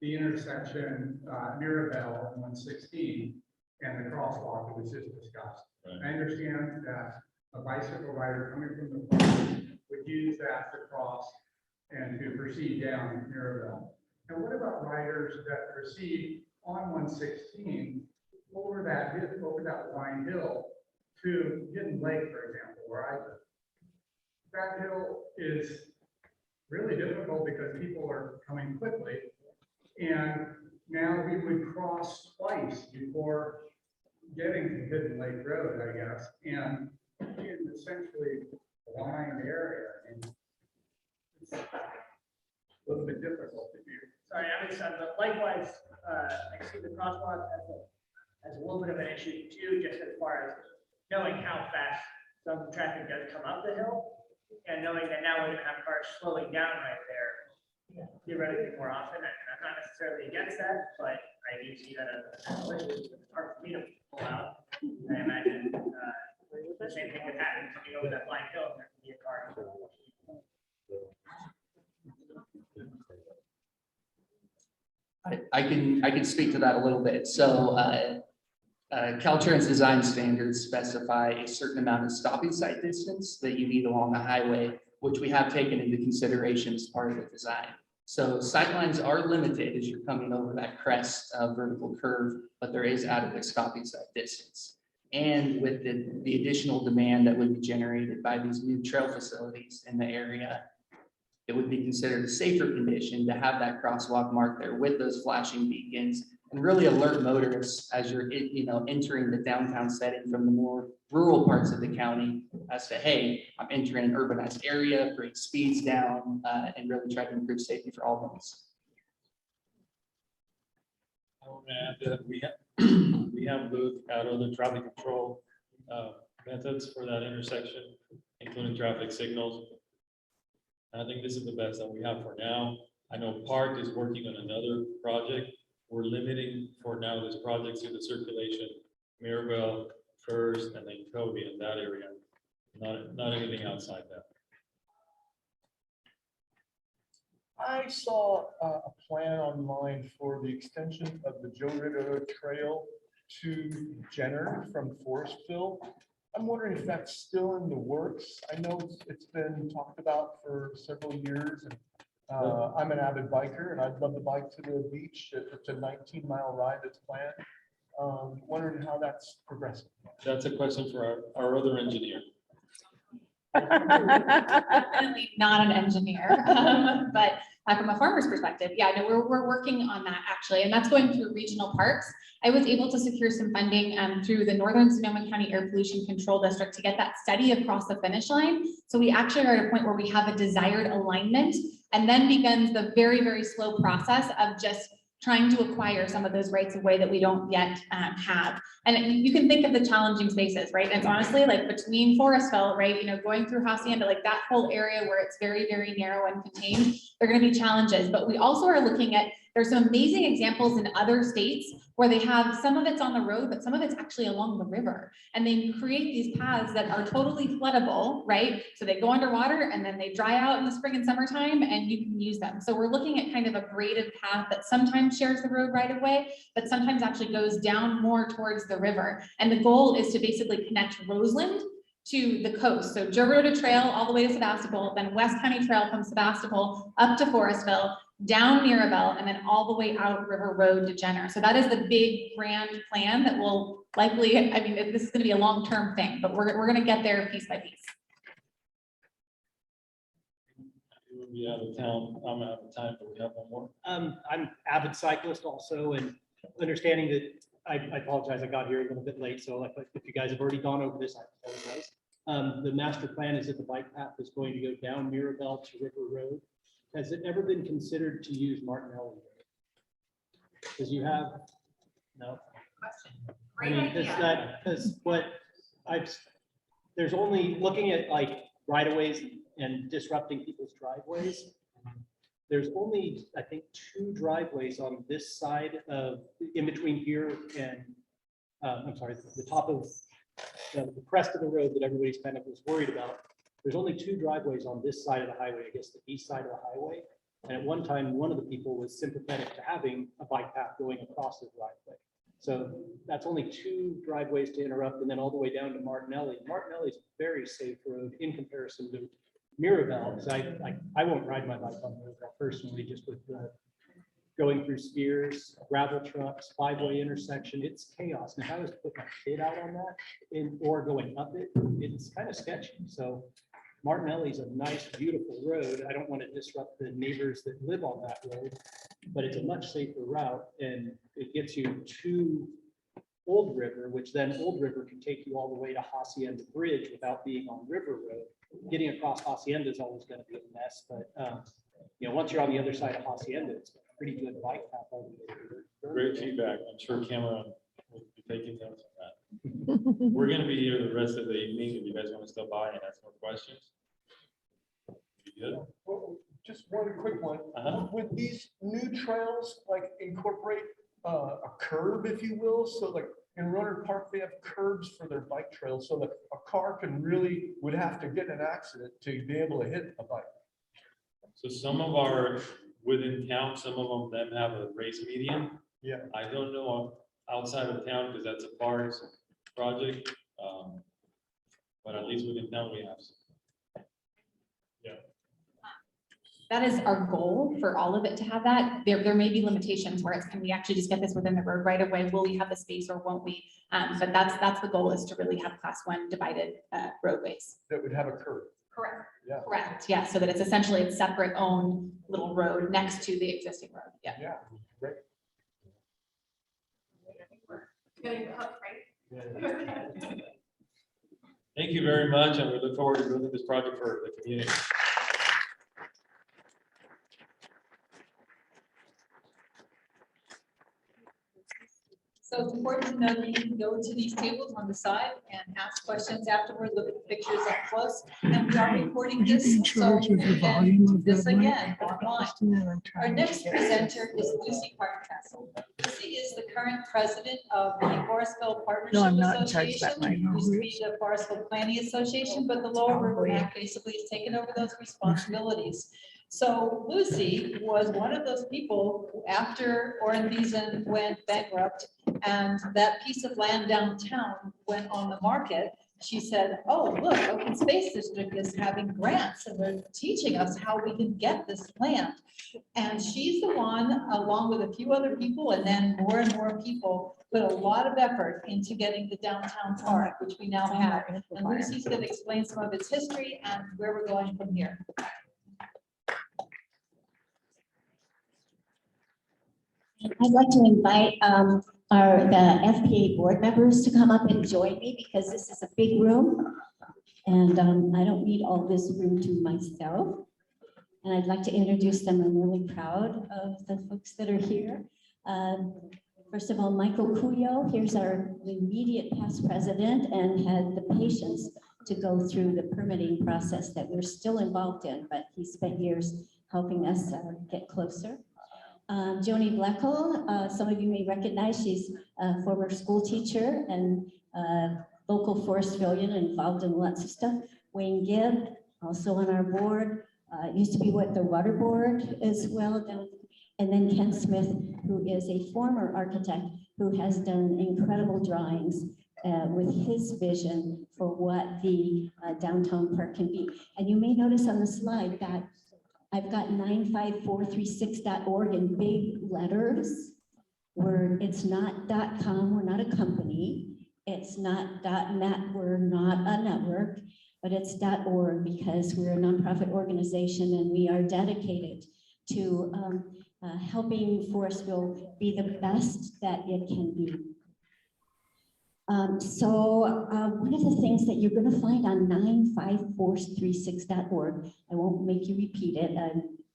the intersection, Maribel and 116. and the crosswalk that was just discussed. I understand that a bicycle rider coming from the front would use that to cross and to proceed down Mirabelle. And what about riders that proceed on 116 over that Wine Hill to Hidden Lake, for example, where I live? That hill is really difficult because people are coming quickly. And now we would cross twice before getting to Hidden Lake Road, I guess, and in essentially blind area. And it's a little bit difficult to do. Sorry, I'm excited, but likewise, I see the crosswalk as a little bit of an issue too, just as far as knowing how fast some traffic does come up the hill, and knowing that now we're gonna have cars slowing down right there theoretically more often, and I'm not necessarily against that, but I do see that as it's hard for me to pull out. I imagine the same thing would happen coming over that blind hill, and there could be a car. I can speak to that a little bit. So Caltrans design standards specify a certain amount of stopping sight distance that you need along the highway, which we have taken into consideration as part of the design. So sightlines are limited as you're coming over that crest vertical curve, but there is adequate stopping sight distance. And with the additional demand that would be generated by these new trail facilities in the area, it would be considered a safer condition to have that crosswalk marked there with those flashing beacons and really alert motorists as you're entering the downtown setting from the more rural parts of the county as to, hey, I'm entering an urbanized area, bring speeds down, and really try to improve safety for all of us. I want to add that we have looked at other traffic control methods for that intersection, including traffic signals. And I think this is the best that we have for now. I know Park is working on another project. We're limiting for now this project to the circulation, Mirabelle first, and then Kobe in that area, not anything outside that. I saw a plan online for the extension of the Joe Ritter Trail to Jenner from Forestville. I'm wondering if that's still in the works. I know it's been talked about for several years, and I'm an avid biker, and I'd love to bike to the beach. It's a 19-mile ride that's planned. Wondering how that's progressing. That's a question for our other engineer. Definitely not an engineer, but from a farmer's perspective, yeah, no, we're working on that actually, and that's going through regional parks. I was able to secure some funding through the Northern Sonoma County Air Pollution Control District to get that study across the finish line. So we actually are at a point where we have a desired alignment, and then begins the very, very slow process of just trying to acquire some of those rights of way that we don't yet have. And you can think of the challenging spaces, right? And it's honestly like between Forestville, right? Going through Hacienda, like that whole area where it's very, very narrow and contained, there are going to be challenges. But we also are looking at, there's some amazing examples in other states where they have some of it's on the road, but some of it's actually along the river. And they create these paths that are totally floodable, right? So they go underwater and then they dry out in the spring and summertime and you can use them. So we're looking at kind of a braided path that sometimes shares the road right away, but sometimes actually goes down more towards the river. And the goal is to basically connect Roseland to the coast. So Joe Ritter Trail all the way to Sebastopol, then West County Trail from Sebastopol up to Forestville, down Mirabelle, and then all the way out River Road to Jenner. So that is the big grand plan that will likely, I mean, this is going to be a long-term thing, but we're going to get there piece by piece. We'll be out of town. I'm out of time, but we have one more. I'm avid cyclist also, and understanding that I apologize, I got here a little bit late, so if you guys have already gone over this, I apologize. The master plan is that the bike path is going to go down Mirabelle to River Road. Has it ever been considered to use Martinelli Road? Because you have, no. I mean, because what there's only looking at like right-of-ways and disrupting people's driveways. There's only, I think, 2 driveways on this side of, in between here and, I'm sorry, the top of the crest of the road that everybody's kind of was worried about. There's only 2 driveways on this side of the highway, I guess the east side of the highway. And at one time, one of the people was sympathetic to having a bike path going across the driveway. So that's only 2 driveways to interrupt, and then all the way down to Martinelli. Martinelli is a very safe road in comparison to Mirabelle, because I won't ride my bike on Mirabelle personally, just with the going through spheres, gravel trucks, 5-way intersection. It's chaos. And if I was to put my kid out on that or going up it, it's kind of sketchy. So Martinelli is a nice, beautiful road. I don't want to disrupt the neighbors that live on that road, but it's a much safer route, and it gets you to Old River, which then Old River can take you all the way to Hacienda Bridge without being on River Road. Getting across Hacienda is always going to be a mess, but you know, once you're on the other side of Hacienda, it's a pretty good bike path all the way through. Great feedback. I'm sure Cameron will be taking notes on that. We're going to be here the rest of the evening. If you guys want to stop by and ask more questions. You good? Well, just one quick one. Would these new trails like incorporate a curb, if you will? So like in Rohnert Park, they have curbs for their bike trails, so that a car would have to get in an accident to be able to hit a bike. So some of our within town, some of them have a race median. Yeah. I don't know outside of town because that's a parks project. But at least within town we have some. Yeah. That is our goal for all of it to have that. There may be limitations where it's, can we actually just get this within the road right away? Will we have the space or won't we? But that's the goal, is to really have class 1 divided roadways. That would have a curb. Correct. Yeah. Correct. Yeah. So that it's essentially a separate own little road next to the existing road. Yeah. Yeah. Great. Getting hooked, right? Thank you very much, and we look forward to building this project for the community. So it's important to know that you can go to these tables on the side and ask questions afterward, look at the pictures up close. And we are recording this, so you can do this again online. Our next presenter is Lucy Hardcastle. Lucy is the current president of the Forestville Partnership Association. Used to be the Forestville Planning Association, but the Lower River Act basically has taken over those responsibilities. So Lucy was one of those people who, after Oranthesen went bankrupt and that piece of land downtown went on the market, she said, oh, look, Open Space District is having grants and they're teaching us how we can get this land. And she's the one, along with a few other people, and then more and more people, put a lot of effort into getting the downtown park, which we now have. And Lucy's going to explain some of its history and where we're going from here. I'd like to invite the FPA board members to come up and join me, because this is a big room and I don't need all this room to myself. And I'd like to introduce them. I'm really proud of the folks that are here. First of all, Michael Cuyo, here's our immediate past president and had the patience to go through the permitting process that we're still involved in, but he spent years helping us get closer. Joni Bleckel, some of you may recognize, she's a former school teacher and local Forestvillean, involved in lots of stuff. Wayne Gibb, also on our board, used to be with the water board as well. And then Ken Smith, who is a former architect who has done incredible drawings with his vision for what the downtown park can be. And you may notice on the slide that I've got 95436.org in big letters, where it's not .com, we're not a company. It's not .net, we're not a network, but it's .org, because we're a nonprofit organization and we are dedicated to helping Forestville be the best that it can be. One of the things that you're going to find on 95436.org, I won't make you repeat it,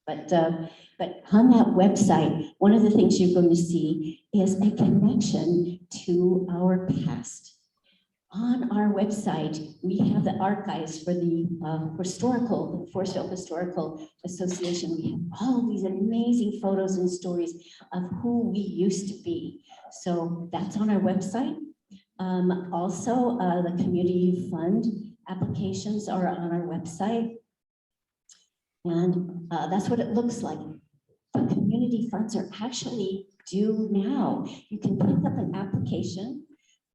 but on that website, one of the things you're going to see is a connection to our past. On our website, we have the archives for the Forestville Historical Association. We have all these amazing photos and stories of who we used to be. So that's on our website. Also, the community fund applications are on our website. And that's what it looks like. The community funds are actually do now. You can pick up an application,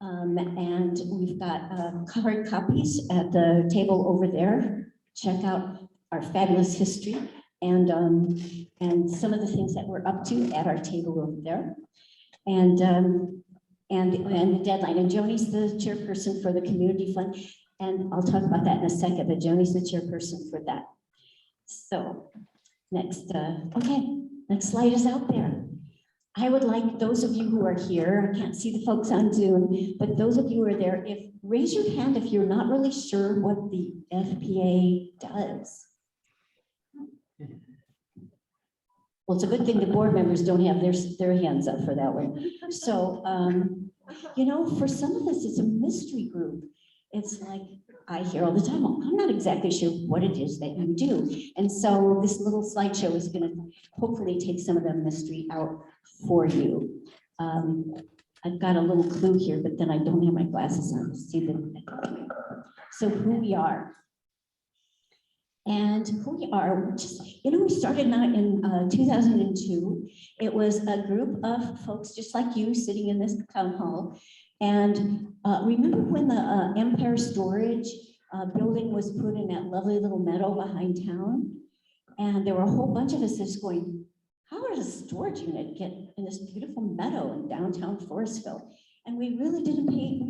and we've got hard copies at the table over there. Check out our fabulous history and some of the things that we're up to at our table over there. And the deadline. And Joni's the chairperson for the community fund. And I'll talk about that in a second, but Joni's the chairperson for that. So next, okay, next slide is out there. I would like those of you who are here, I can't see the folks on Zoom, but those of you who are there, raise your hand if you're not really sure what the FPA does. Well, it's a good thing the board members don't have their hands up for that one. So, you know, for some of us, it's a mystery group. It's like, I hear all the time, well, I'm not exactly sure what it is that you do. And so this little slideshow is going to hopefully take some of the mystery out for you. I've got a little clue here, but then I don't have my glasses on to see them. So who we are. And who we are, just, you know, we started out in 2002. It was a group of folks just like you sitting in this town hall. And remember when the Empire Storage building was put in that lovely little meadow behind town? And there were a whole bunch of us just going, how does a storage unit get in this beautiful meadow in downtown Forestville? And we really didn't pay,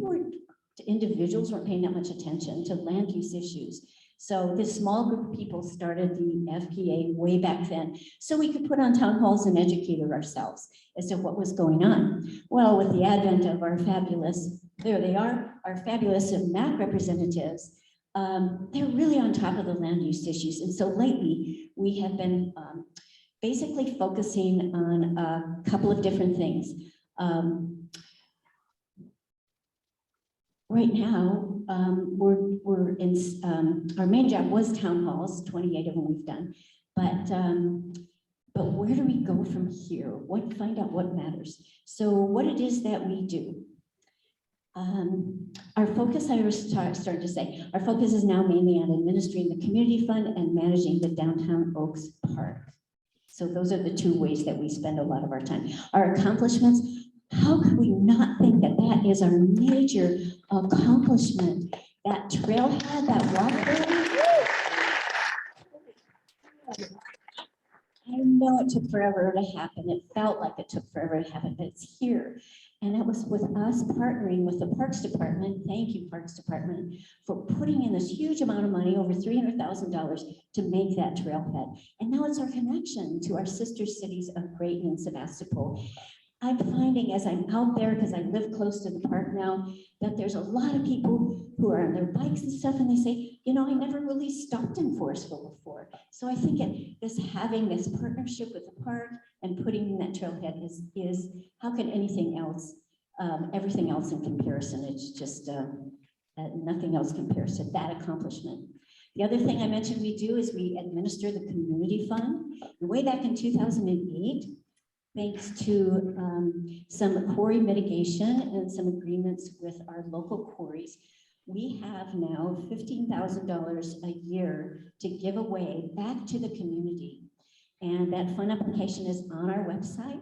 individuals weren't paying that much attention to land use issues. So this small group of people started the FPA way back then, so we could put on town halls and educate ourselves as to what was going on. Well, with the advent of our fabulous, there they are, our fabulous MAC representatives, they're really on top of the land use issues. And so lately, we have been basically focusing on a couple of different things. Right now, we're in, our main job was town halls, 28 of them we've done, but where do we go from here? Find out what matters. So what it is that we do. Our focus, I was starting to say, our focus is now mainly on administering the community fund and managing the Downtown Oaks Park. So those are the two ways that we spend a lot of our time. Our accomplishments, how could we not think that that is our major accomplishment? That trailhead, that walkway. I know it took forever to happen. It felt like it took forever to happen, but it's here. And that was with us partnering with the Parks Department. Thank you, Parks Department, for putting in this huge amount of money, over $300,000, to make that trailhead. And now it's our connection to our sister cities of Creighton and Sebastopol. I'm finding as I'm out there, because I live close to the park now, that there's a lot of people who are on their bikes and stuff, and they say, you know, I never really stopped in Forestville before. So I think having this partnership with the park and putting in that trailhead is how can anything else, everything else in comparison, it's just nothing else compares to that accomplishment. The other thing I mentioned we do is we administer the community fund. Way back in 2008, thanks to some quarry mitigation and some agreements with our local quarries, we have now $15,000 a year to give away back to the community. And that fund application is on our website.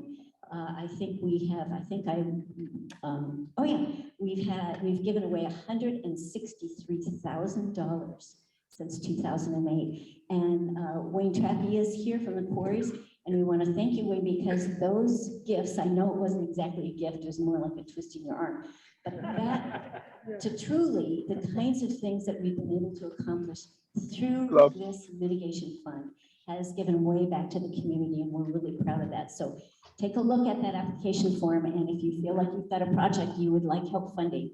We've given away $163,000 since 2008. And Wayne Trappy is here from the quarries. And we want to thank you, Wayne, because those gifts, I know it wasn't exactly a gift, it was more like a twist in your arm. But that, to truly, the kinds of things that we've been able to accomplish through this mitigation fund has given way back to the community, and we're really proud of that. So take a look at that application form, and if you feel like you've got a project you would like help funding,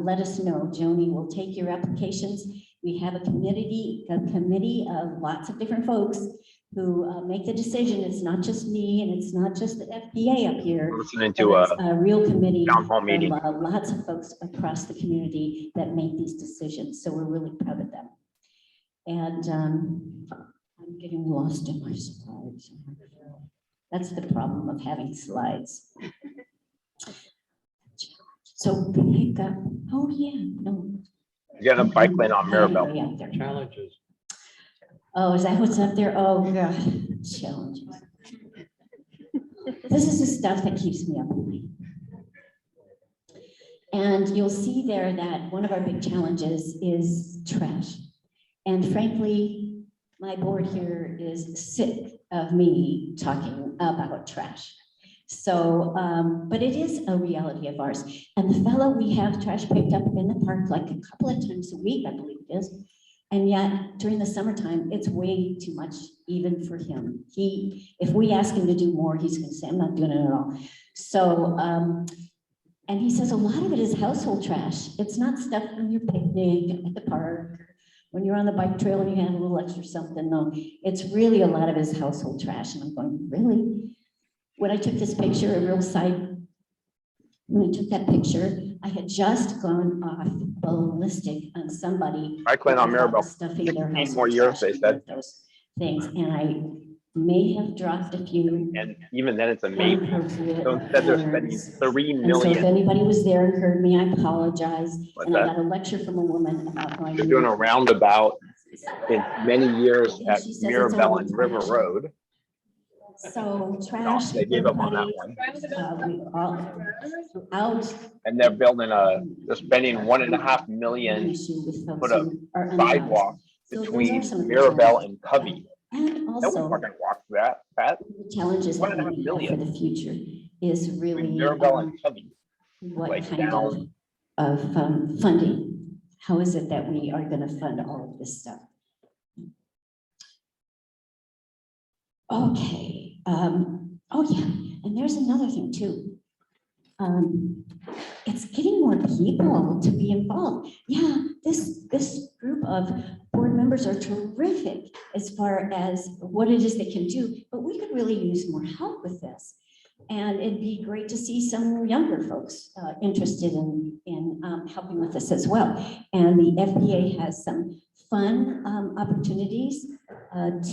let us know. Joni will take your applications. We have a committee of lots of different folks who make the decision. It's not just me, and it's not just the FBA up here. We're listening to a real committee town hall meeting. Of lots of folks across the community that make these decisions. So we're really proud of them. And I'm getting lost in my slides. That's the problem of having slides. So pick up. Oh yeah, no. You got a bike lane on Mirabelle. Challenges. Oh, is that what's up there? Oh, God, challenges. This is the stuff that keeps me up at night. And you'll see there that one of our big challenges is trash. And frankly, my board here is sick of me talking about trash. So, but it is a reality of ours. And the fellow, we have trash picked up in the park like a couple of times a week, I believe it is. And yet during the summertime, it's way too much even for him. If we ask him to do more, he's gonna say, I'm not doing it at all. So, and he says a lot of it is household trash. It's not stuff from your picnic at the park, when you're on the bike trail and you have a little extra something. No, it's really a lot of his household trash. And I'm going, really? When I took this picture, a real side, when I took that picture, I had just gone off ballistic on somebody. I plan on Maribel. Stuffing their 16 more household years, trash they said. those things, and I may have dropped a few. And even then, it's a maybe. So instead, they're spending $3 And so if million. anybody was there and heard me, I apologize. What's And I that? got a lecture from a woman about going. They're doing a roundabout in many years And at she says it's Mirabel only and River trash. Road. So No, trash. they gave up on that we one. all, throughout. And they're building they're spending $1.5 million to put a sidewalk between Mirabel and Covey. And No also, one fucking walks that, Pat. the challenges that we $1.5 have for million. the future is really Between Mirabel and Covey. what like kind of funding. How is it that we are going to fund all of this stuff? Okay. Oh yeah, and there's another thing too. It's getting more people to be involved. Yeah, this group of board members are terrific as far as what it is they can do, but we could really use more help with this. And it'd be great to see some younger folks interested in helping with this as well. And the FBA has some fun opportunities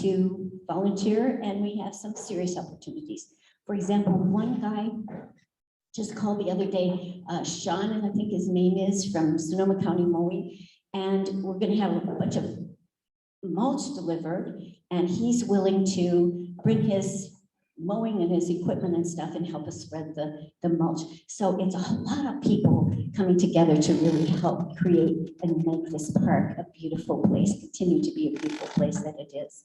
to volunteer, and we have some serious opportunities. For example, one guy just called the other day, Sean, and I think his name is, from Sonoma County Mowing, and we're going to have a bunch of mulch delivered, and he's willing to bring his mowing and his equipment and stuff and help us spread the mulch. So it's a lot of people coming together to really help create and make this park a beautiful place, continue to be a beautiful place that it is.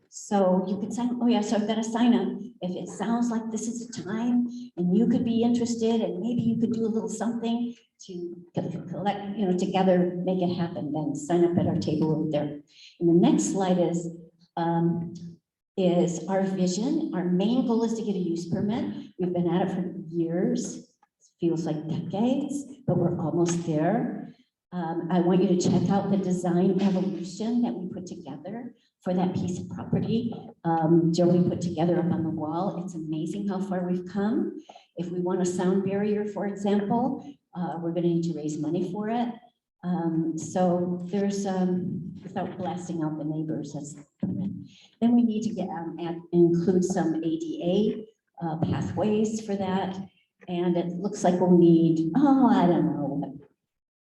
So you could sign, oh yeah, so I've got to sign up. If it sounds like this is the time and you could be interested and maybe you could do a little something to collect, together, make it happen, then sign up at our table over there. And the next slide is our vision. Our main goal is to get a use permit. We've been at it for years. Feels like decades, but we're almost there. I want you to check out the design evolution that we put together for that piece of property. Jody put together up on the wall. It's amazing how far we've come. If we want a sound barrier, for example, we're going to need to raise money for it. So there's, without blasting out the neighbors, that's then we need to get include some ADA pathways for that. And it looks like we'll need, I don't know,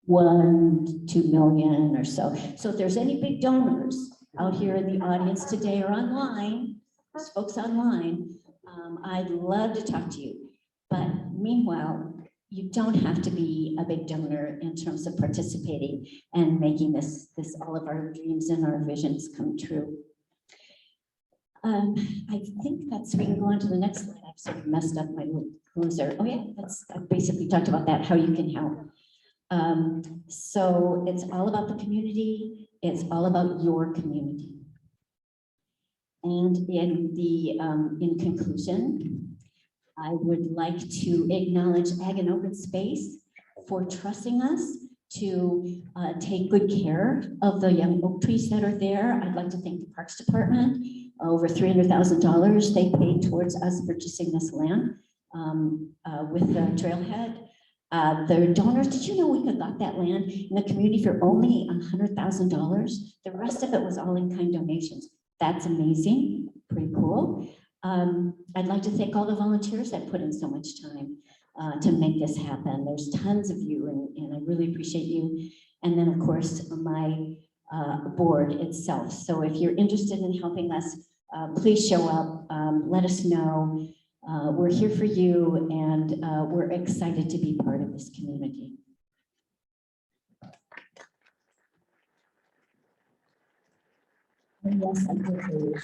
1 to 2 million or so. So if there's any big donors out here in the audience today or online, there's folks online, I'd love to talk to you. But meanwhile, you don't have to be a big donor in terms of participating and making this all of our dreams and our visions come true. I think we can go on to the next slide. I've sort of messed up my little closer. Oh yeah, I basically talked about that, how you can help. So it's all about the community. It's all about your community. And in conclusion, I would like to acknowledge Ag and Open Space for trusting us to take good care of the young oak trees that are there. I'd like to thank the Parks Department. Over $300,000 they paid towards us purchasing this land with the trailhead. The donors, did you know we could got that land in the community for only $100,000? The rest of it was all in-kind donations. That's amazing, pretty cool. I'd like to thank all the volunteers that put in so much time to make this happen. There's tons of you, and I really appreciate you. And then, of course, my board itself. So if you're interested in helping us please show up, let us know. We're here for you, and we're excited to be part of this community. Yes, I do.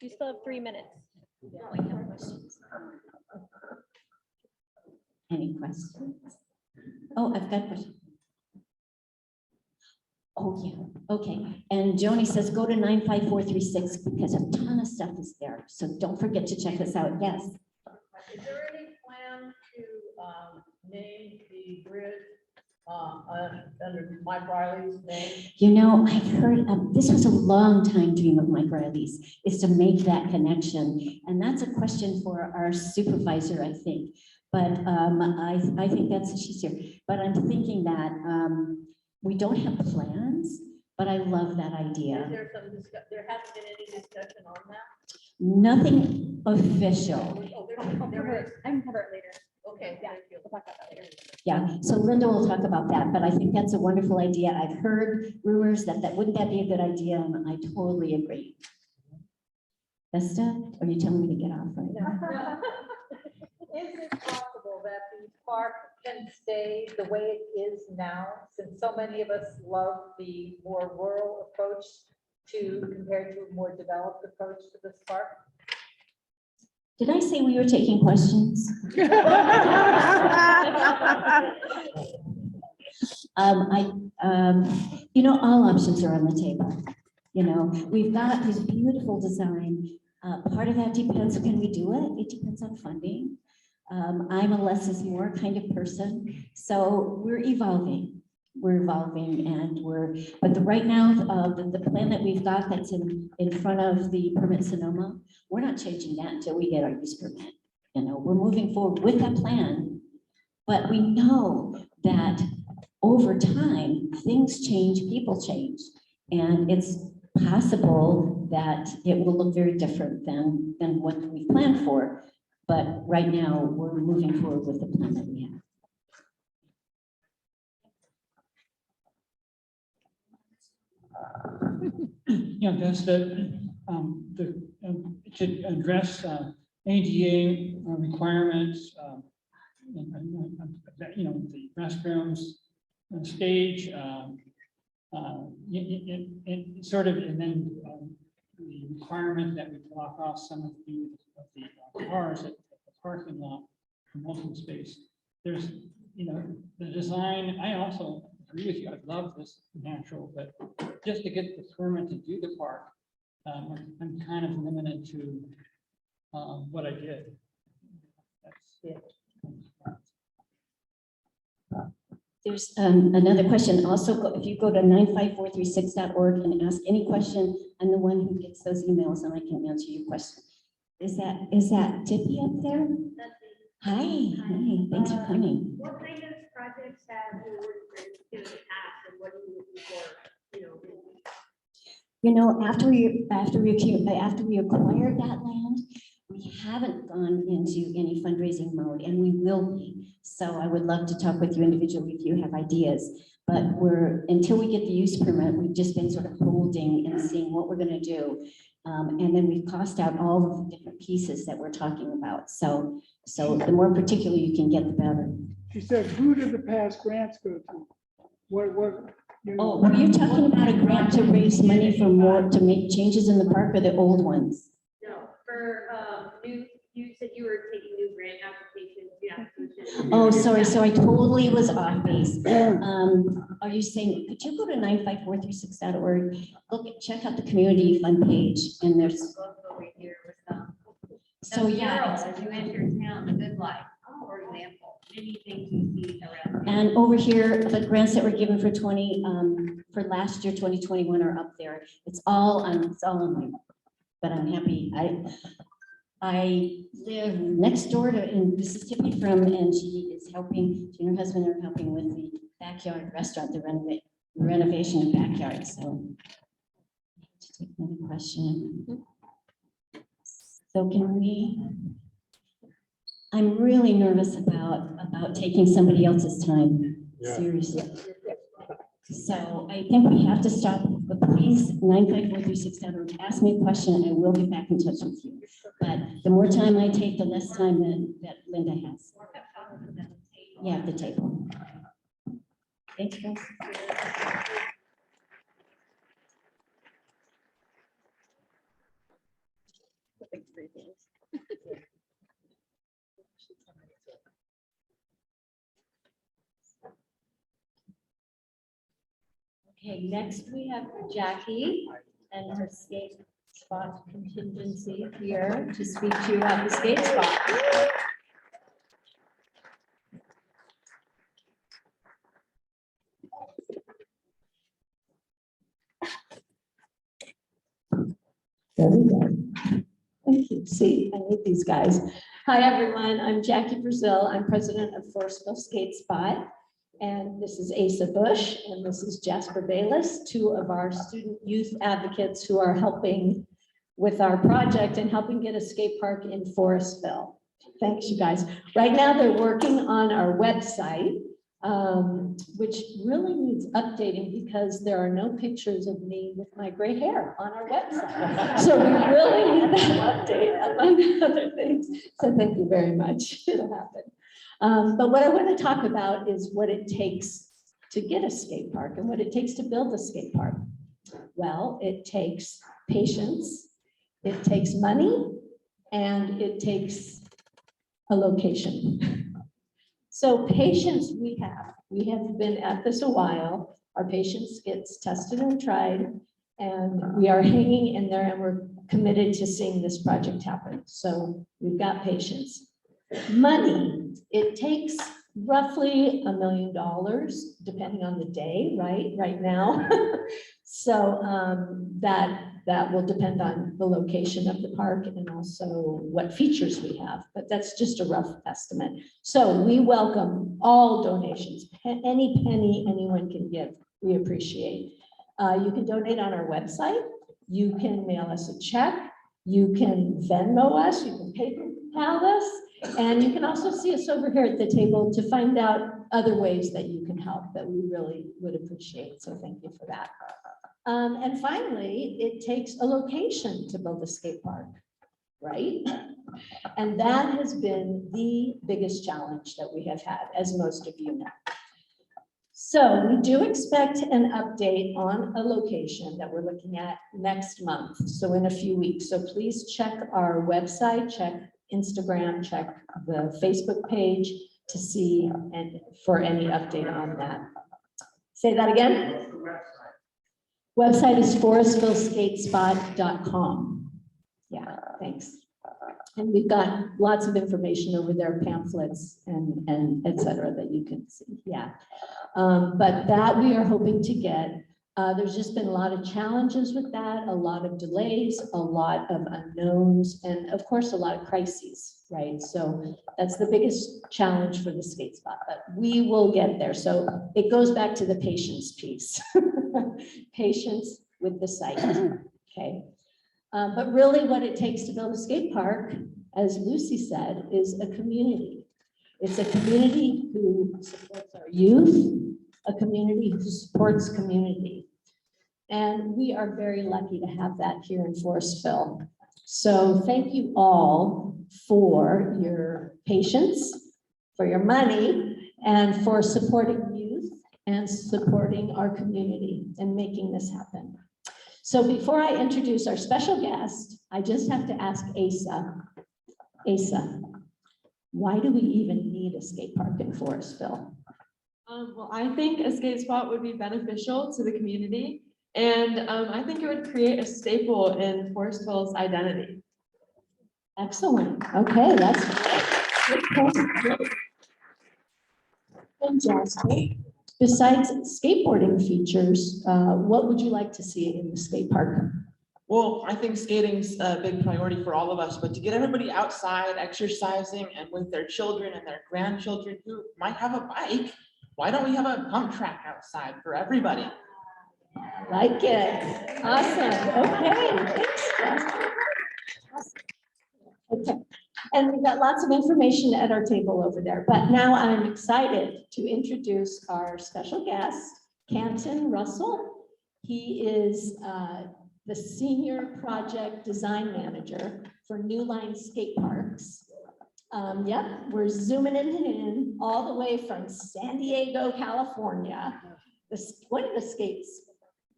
You still have 3 minutes. Any questions? Oh, I've got a question. Oh, yeah, okay. And Joni says, go to 95436 because a ton of stuff is there. So don't forget to check us out. Yes. Is there any plan to name the bridge under Mike Riley's name? You know, I've heard, this was a long time dream of Mike Riley's, is to make that connection. And that's a question for our supervisor, I think. But I think that's, she's here. But I'm thinking that we don't have plans, but I love that idea. Is there some there hasn't been any discussion on that? Nothing official. Oh, there is. I can cover it later. Okay, yeah, we'll talk about that later. Yeah, so Linda will talk about that, but I think that's a wonderful idea. I've heard rumors that wouldn't that be a good idea, and I totally agree. Vesta, are you telling me to get off right now? Is it possible that the park can stay the way it is now, since so many of us love the more rural approach compared to a more developed approach to this park? Did I say we were taking questions? You know, all options are on the table. You know, we've got this beautiful design. Part of that depends, can we do it? It depends on funding. I'm a less is more kind of person. So we're evolving. We're evolving, and but right now, the plan that we've got that's in front of the permit Sonoma, we're not changing that until we get our use permit. You know, we're moving forward with that plan, but we know that over time, things change, people change, and it's possible that it will look very different than what we planned for. But right now, we're moving forward with the plan that we have. Yeah, that's to address ADA requirements, you know, the restrooms, stage, it sort of, and then the requirement that we block off some of the cars at the parking lot from open space. There's, you know, the design. I also agree with you. I love this natural, but just to get the permit to do the park, I'm kind of limited to what I did. That's it. There's another question. Also, if you go to 95436.org and ask any question, I'm the one who gets those emails and I can answer your question. Is that Tippy up there? Hi, thanks for coming. What kind of projects have you worked in the past, and what are you looking for? You know, after we acquired that land, we haven't gone into any fundraising mode, and we will be. So I would love to talk with you individually if you have ideas. But until we get the use permit, we've just been sort of holding and seeing what we're going to do. And then we've cost out all of the different pieces that we're talking about. So the more particular you can get, the better. She said, who did the past grants go to? What, you know? Oh, were you talking about a grant to raise money for to make changes in the park, or the old ones? No, for you said you were taking new grant applications. Yeah. Oh, sorry. So I totally was off base. Are you saying, could you go to 95436.org, check out the community fund page, and there's. Over here with So yeah, as you enter town, the good life, for example, many things you see around. and over here, the grants that were given for for last year, 2021, are up there. It's all on my, but I'm happy. I live next door to, and this is Tiffany and she is helping, she and her husband are helping with the backyard restaurant, the renovation of backyard. So to take another question. So I'm really nervous about taking somebody else's time. Yeah. Seriously. So I think we have to stop, but please, 95436, ask me a question and I will get back in touch with you. But the more time I take, the less time that Linda has. Yeah, the table. Thanks, guys. Okay, next we have Jackie and her skate spot contingency here to speak to you about the skate spot. There we go. Thank you. See, I need these guys. Hi, everyone. I'm Jackie Brazil. I'm president of Forestville Skate Spot. And this is Asa Bush, and this is Jasper Bayless, two of our student youth advocates who are helping with our project and helping get a skate park in Forestville. Thanks, you guys. Right now, they're working on our website, which really needs updating because there are no pictures of me with my gray hair on our website. So we really need that update, among other things. So thank you very much. It'll happen. But what I want to talk about is what it takes to get a skate park and what it takes to build a skate park. Well, it takes patience, it takes money, and it takes a location. So patience we have. We have been at this a while. Our patience gets tested and tried, and we are hanging in there and we're committed to seeing this project happen. So we've got patience. Money, it takes roughly $1 million, depending on the day, right now. So that will depend on the location of the park and also what features we have, but that's just a rough estimate. So we welcome all donations, any penny anyone can give, we appreciate. You can donate on our website, you can mail us a check, you can Venmo us, you can PayPal us, and you can also see us over here at the table to find out other ways that you can help that we really would appreciate. So thank you for that. And finally, it takes a location to build a skate park, right? And that has been the biggest challenge that we have had, as most of you know. So we do expect an update on a location that we're looking at next month. So in a few weeks. So please check our website, check Instagram, check the Facebook page to see and for any update on that. Say that again. Website is forestvilleskatespot.com. Yeah, thanks. And we've got lots of information over there, pamphlets and et cetera that you can see. Yeah, but that we are hoping to get. There's just been a lot of challenges with that, a lot of delays, a lot of unknowns, and of course, a lot of crises, right? So that's the biggest challenge for the skate spot, but we will get there. So it goes back to the patience piece. Patience with the site, okay? But really what it takes to build a skate park, as Lucy said, is a community. It's a community who supports our youth, a community who supports community. And we are very lucky to have that here in Forestville. So thank you all for your patience, for your money, and for supporting youth and supporting our community and making this happen. So before I introduce our special guest, I just have to ask Asa, why do we even need a skate park in Forestville? Well, I think a skate spot would be beneficial to the community, and I think it would create a staple in Forestville's identity. Excellent. Okay, that's great. And Jasper, besides skateboarding features, what would you like to see in the skate park? Well, I think skating's a big priority for all of us, but to get everybody outside exercising and with their children and their grandchildren who might have a bike, why don't we have a pump track outside for everybody? Like it. Awesome. Okay. Thanks. Okay. And we've got lots of information at our table over there, but now I'm excited to introduce our special guest, Canton Russell. He is the Senior Project Design Manager for New Line Skate Parks. Yep, we're zooming in all the way from San Diego, California, one of the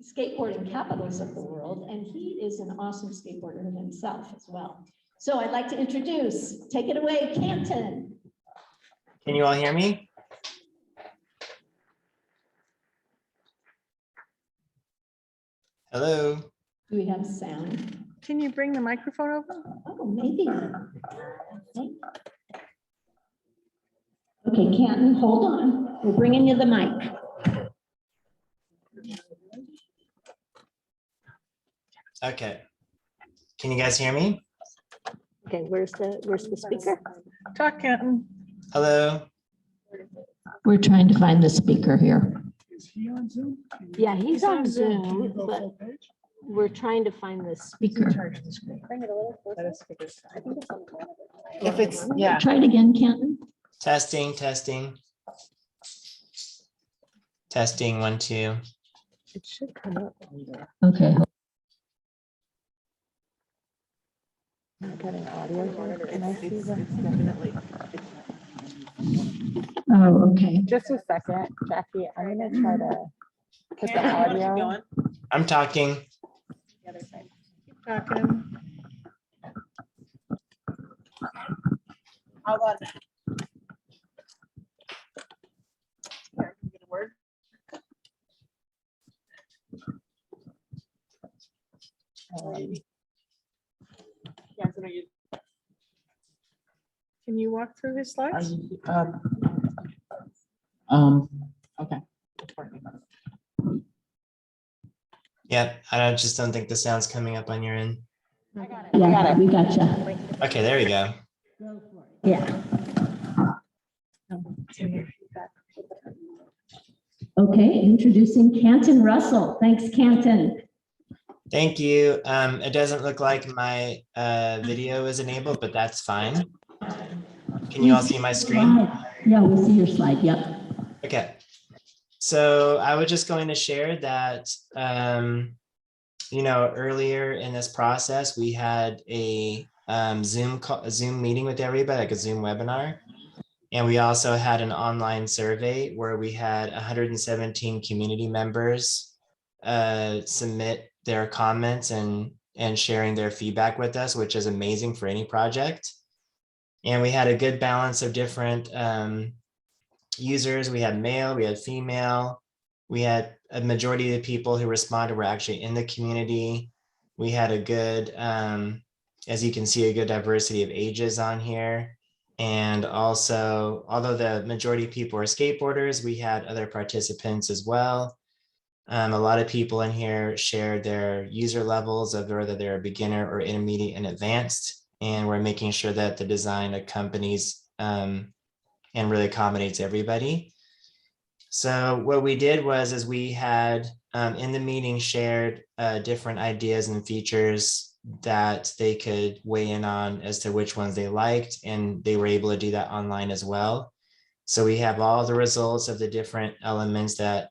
skateboarding capitals of the world, and he is an awesome skateboarder himself as well. So I'd like to introduce, take it away, Canton. Can you all hear me? Hello. Do we have sound? Can you bring the microphone over? Oh, maybe. Okay, Canton, hold on. We're bringing you the mic. Okay. Can you guys hear me? Okay, where's the speaker? Talk, Canton. Hello. We're trying to find the speaker here. Is he on Zoom? Yeah, he's on Can Zoom, you go but full page? we're trying to find the speaker. If it's, yeah. Try it again, Canton. Testing, testing. Testing, 1, 2. It should come up. Okay. I got an audio here. Can I see that? It's definitely. Oh, okay. Just a second, Jackie. I'm gonna try to put the audio. I'm talking. The other side. Keep talking. How about that? Here, can you get a word? Can you walk through his slides? Okay. Yeah, I just don't think the sound's coming up on your end. Yeah, we got you. Okay, there we go. Yeah. Okay, introducing Canton Russell. Thanks, Canton. Thank you. It doesn't look like my video is enabled, but that's fine. Can you all see my screen? Yeah, we see your slide. Yep. Okay. So I was just going to share that, earlier in this process, we had a Zoom meeting with everybody, like a Zoom webinar. And we also had an online survey where we had 117 community members submit their comments and sharing their feedback with us, which is amazing for any project. And we had a good balance of different users. We had male, we had female, we had a majority of the people who responded were actually in the community. We had a good, as you can see, a good diversity of ages on here. And also, although the majority of people are skateboarders, we had other participants as well. A lot of people in here shared their user levels of whether they're a beginner or intermediate and advanced. And we're making sure that the design accompanies and really accommodates everybody. So what we did is we had in the meeting shared different ideas and features that they could weigh in on as to which ones they liked, and they were able to do that online as well. So we have all the results of the different elements that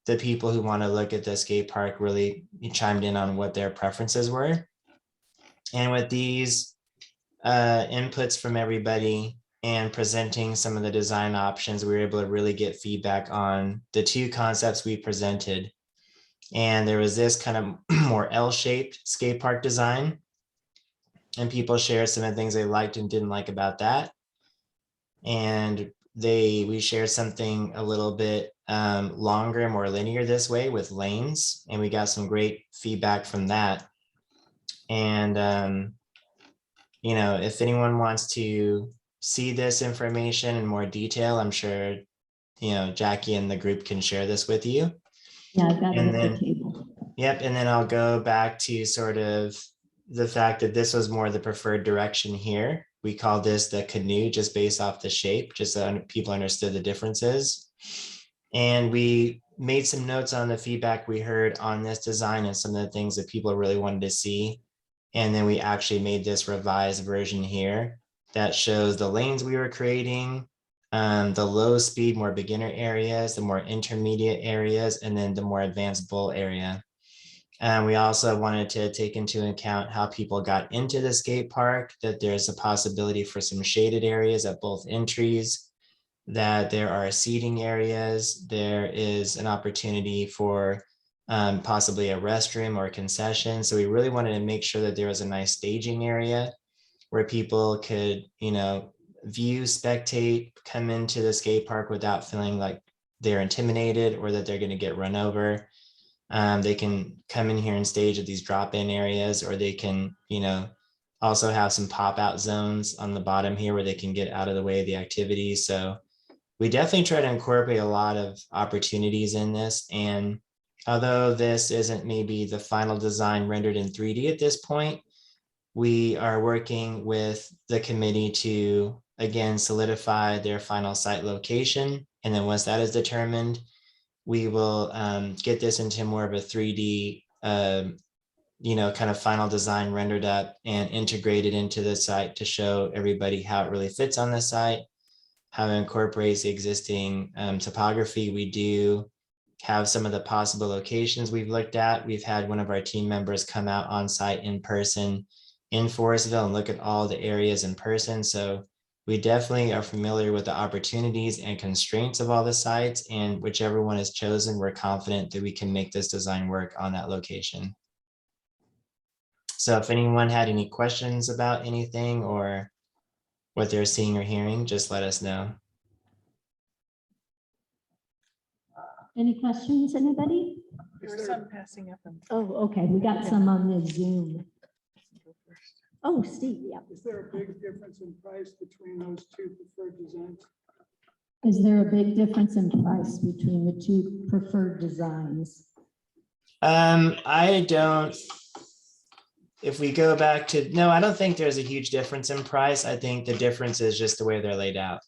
the people who want to look at the skate park really chimed in on what their preferences were. And with these inputs from everybody and presenting some of the design options, we were able to really get feedback on the two concepts we presented. And there was this kind of more L-shaped skate park design. And people shared some of the things they liked and didn't like about that. And we shared something a little bit longer, more linear this way with lanes. And we got some great feedback from that. And, if anyone wants to see this information in more detail, I'm sure, Jackie and the group can share this with you. Yeah, I've got it at the table. Yep, and then I'll go back to sort of the fact that this was more the preferred direction here. We call this the canoe just based off the shape, just so people understood the differences. And we made some notes on the feedback we heard on this design and some of the things that people really wanted to see. And then we actually made this revised version here that shows the lanes we were creating, the low speed, more beginner areas, the more intermediate areas, and then the more advanced bowl area. And we also wanted to take into account how people got into the skate park, that there's a possibility for some shaded areas at both entries, that there are seating areas, there is an opportunity for possibly a restroom or a concession. So we really wanted to make sure that there was a nice staging area where people could, view, spectate, come into the skate park without feeling like they're intimidated or that they're going to get run over. They can come in here and stage at these drop-in areas, or they can, also have some pop-out zones on the bottom here where they can get out of the way of the activities. So we definitely try to incorporate a lot of opportunities in this. And although this isn't maybe the final design rendered in 3D at this point, we are working with the committee to, again, solidify their final site location. And then once that is determined, we will get this into more of a 3D, kind of final design rendered up and integrated into the site to show everybody how it really fits on the site, how it incorporates the existing topography. We do have some of the possible locations we've looked at. We've had one of our team members come out on site in person in Forestville and look at all the areas in person. So we definitely are familiar with the opportunities and constraints of all the sites, and whichever one is chosen, we're confident that we can make this design work on that location. So if anyone had any questions about anything or what they're seeing or hearing, just let us know. Any questions, anybody? There were some passing up. Oh, okay, we got some on the Zoom. Oh, Steve, yeah. Is there a big difference in price between those two preferred designs? Is there a big difference in price between the two preferred designs? I don't, if we go back to, no, I don't think there's a huge difference in price. I think the difference is just the way they're laid out.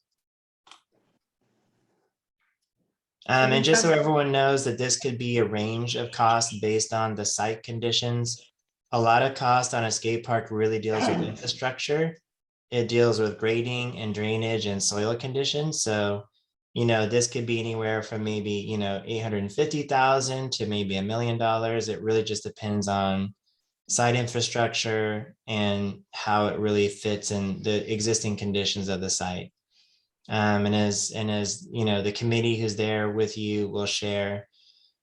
And just so everyone knows that this could be a range of costs based on the site conditions. A lot of cost on a skate park really deals with infrastructure. It deals with grading and drainage and soil conditions. So, this could be anywhere from maybe, $850,000 to maybe $1 million. It really just depends on site infrastructure and how it really fits in the existing conditions of the site. And as the committee who's there with you will share,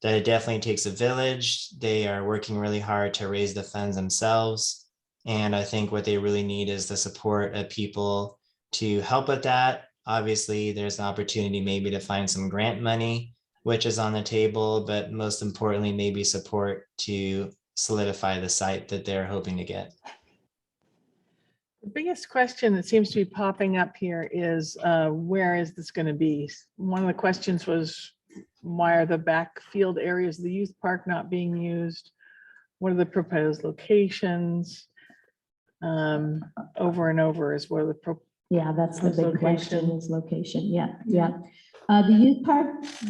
that it definitely takes a village. They are working really hard to raise the funds themselves. And I think what they really need is the support of people to help with that. Obviously, there's an opportunity maybe to find some grant money, which is on the table, but most importantly, maybe support to solidify the site that they're hoping to get. The biggest question that seems to be popping up here is where is this going to be? One of the questions was, why are the backfield areas of the youth park not being used? What are the proposed locations? Over and over is where the yeah, that's the big question is location. Yeah. The youth park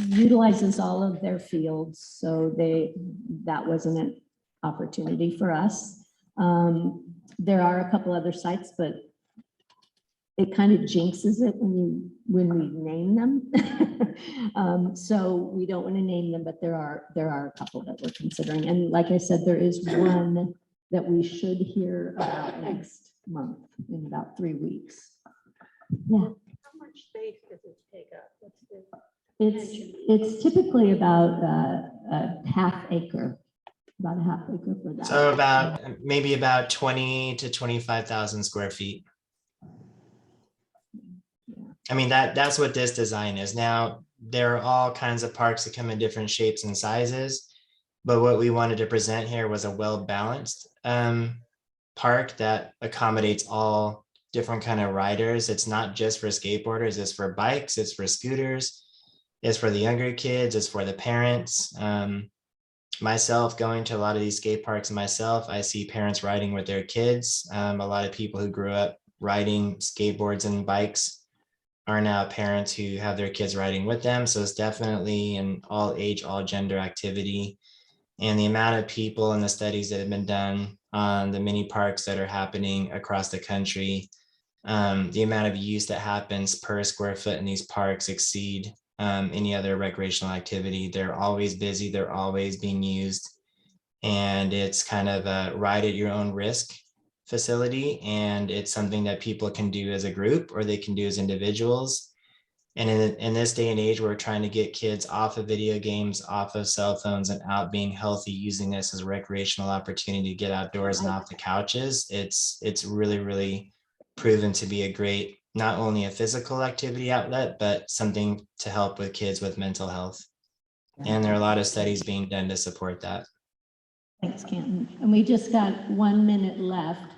utilizes all of their fields, so that wasn't an opportunity for us. There are a couple other sites, but it kind of jinxes it when we name them. So we don't want to name them, but there are a couple that we're considering. And like I said, there is one that we should hear about next month in about 3 weeks. Yeah. How much space does it take up? What's the It's typically about a half acre. About a half acre for that. So maybe about 20 to 25,000 square feet. I mean, that's what this design is. Now, there are all kinds of parks that come in different shapes and sizes, but what we wanted to present here was a well-balanced park that accommodates all different kind of riders. It's not just for skateboarders, it's for bikes, it's for scooters, it's for the younger kids, it's for the parents. Myself going to a lot of these skate parks myself, I see parents riding with their kids. A lot of people who grew up riding skateboards and bikes are now parents who have their kids riding with them. So it's definitely an all age, all gender activity. And the amount of people and the studies that have been done on the mini parks that are happening across the country, The amount of use that happens per square foot in these parks exceed any other recreational activity. They're always busy, they're always being used. And it's kind of a ride at your own risk facility. And it's something that people can do as a group or they can do as individuals. And in this day and age, we're trying to get kids off of video games, off of cell phones, and out being healthy, using this as a recreational opportunity to get outdoors and off the couches. It's really, really proven to be a great, not only a physical activity outlet, but something to help with kids with mental health. And there are a lot of studies being done to support that. Thanks, Canton. And we just got 1 minute left.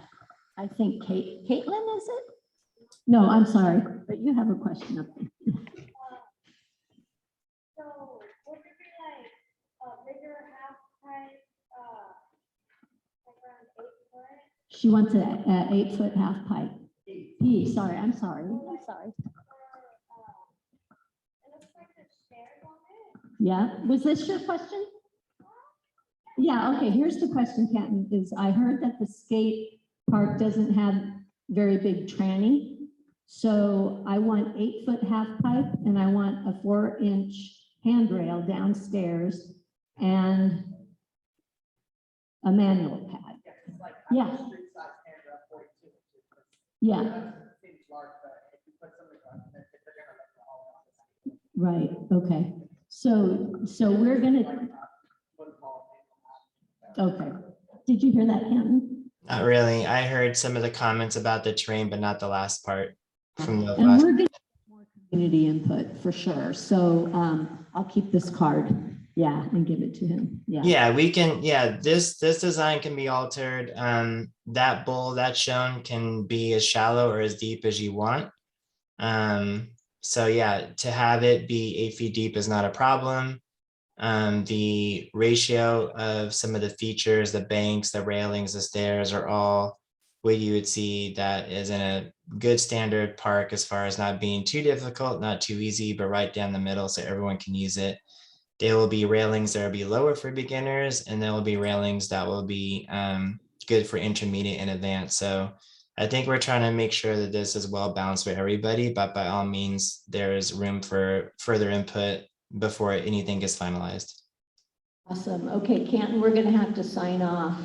I think Caitlin, is it? No, I'm sorry, but you have a question up there. So would it be like a bigger half pipe, like around 8 foot? She wants an 8-foot half pipe. Sorry, I'm sorry. It looks like there's stairs on it. Yeah, was this your question? Yeah, okay, here's the question, Canton, is I heard that the skate park doesn't have very big tranny. So I want 8-foot half pipe and I want a 4-inch handrail downstairs and a manual pad. Yeah. Yeah. Right, okay. So we're gonna. Okay. Did you hear that, Canton? Not really. I heard some of the comments about the terrain, but not the last part from the And last. we're gonna get more community input for sure. So I'll keep this card, yeah, and give it to him. Yeah. Yeah, we can, yeah, this design can be altered. That bowl that's shown can be as shallow or as deep as you want. So yeah, to have it be 8 feet deep is not a problem. The ratio of some of the features, the banks, the railings, the stairs are all what you would see that is in a good standard park as far as not being too difficult, not too easy, but right down the middle so everyone can use it. There will be railings that will be lower for beginners, and there will be railings that will be good for intermediate and advanced. So I think we're trying to make sure that this is well balanced for everybody, but by all means, there's room for further input before anything gets finalized. Awesome. Okay, Canton, we're going to have to sign off.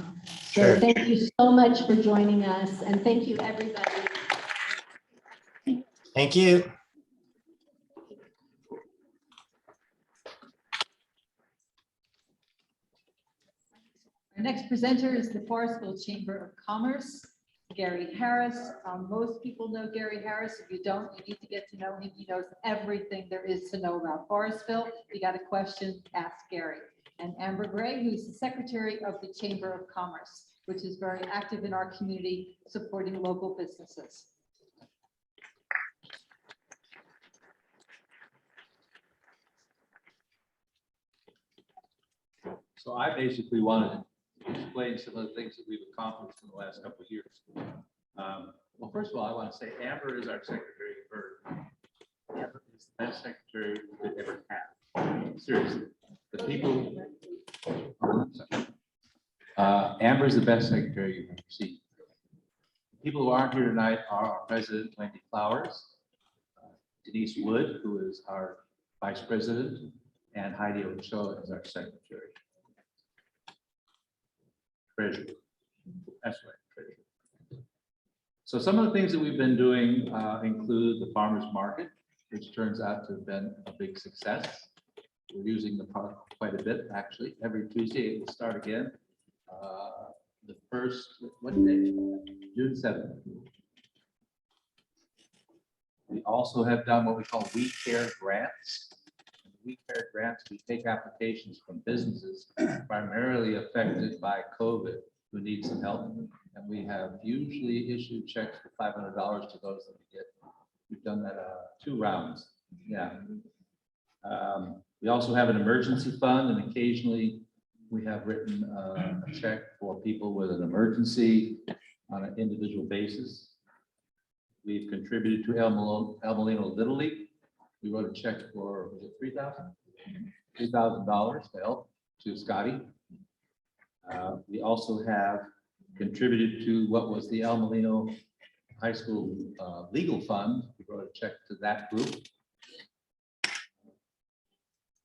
Sure. So thank you so much for joining us, and thank you, everybody. Thank you. Our next presenter is the Forestville Chamber of Commerce, Gary Harris. Most people know Gary Harris. If you don't, you need to get to know him. He knows everything there is to know about Forestville. If you got a question, ask Gary. And Amber Gray, who's the Secretary of the Chamber of Commerce, which is very active in our community, supporting local businesses. So I basically wanted to explain some of the things that we've accomplished in the last couple of years. Well, first of all, I want to say Amber is our Secretary of Bird. Amber is the best secretary we could ever have. Seriously, the people. Amber is the best secretary you've ever seen. People who aren't here tonight are our President, Wendy Flowers, Denise Wood, who is our Vice President, and Heidi Ochoa is our Secretary. Treasurer. That's right, treasurer. So some of the things that we've been doing include the farmers market, which turns out to have been a big success. We're using the park quite a bit, actually. Every Tuesday it will start again. The first, what day? June 7th. We also have done what we call We Care grants. We Care grants, we take applications from businesses primarily affected by COVID who need some help. And we have usually issued checks for $500 to those that we get. We've done that 2 rounds. Yeah. We also have an emergency fund, and occasionally we have written a check for people with an emergency on an individual basis. We've contributed to El Molino Little League. We wrote a check for, was it $3,000 to help to Scotty. We also have contributed to what was the El Molino high school legal fund. We wrote a check to that group.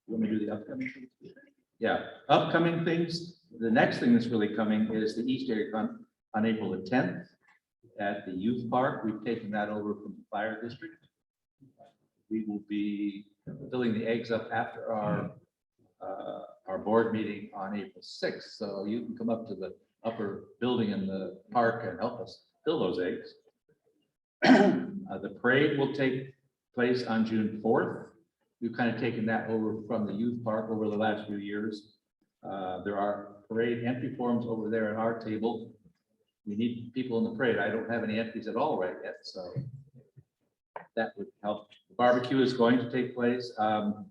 You want me to do the upcoming things? Yeah, upcoming things. The next thing that's really coming is the East Area Hunt on April the 10th at the youth park. We've taken that over from the fire district. We will be filling the eggs up after our board meeting on April 6th. So you can come up to the upper building in the park and help us fill those eggs. The parade will take place on June 4th. We've kind of taken that over from the youth park over the last few years. There are parade entry forms over there at our table. We need people in the parade. I don't have any entries at all right yet, so that would help. The barbecue is going to take place. What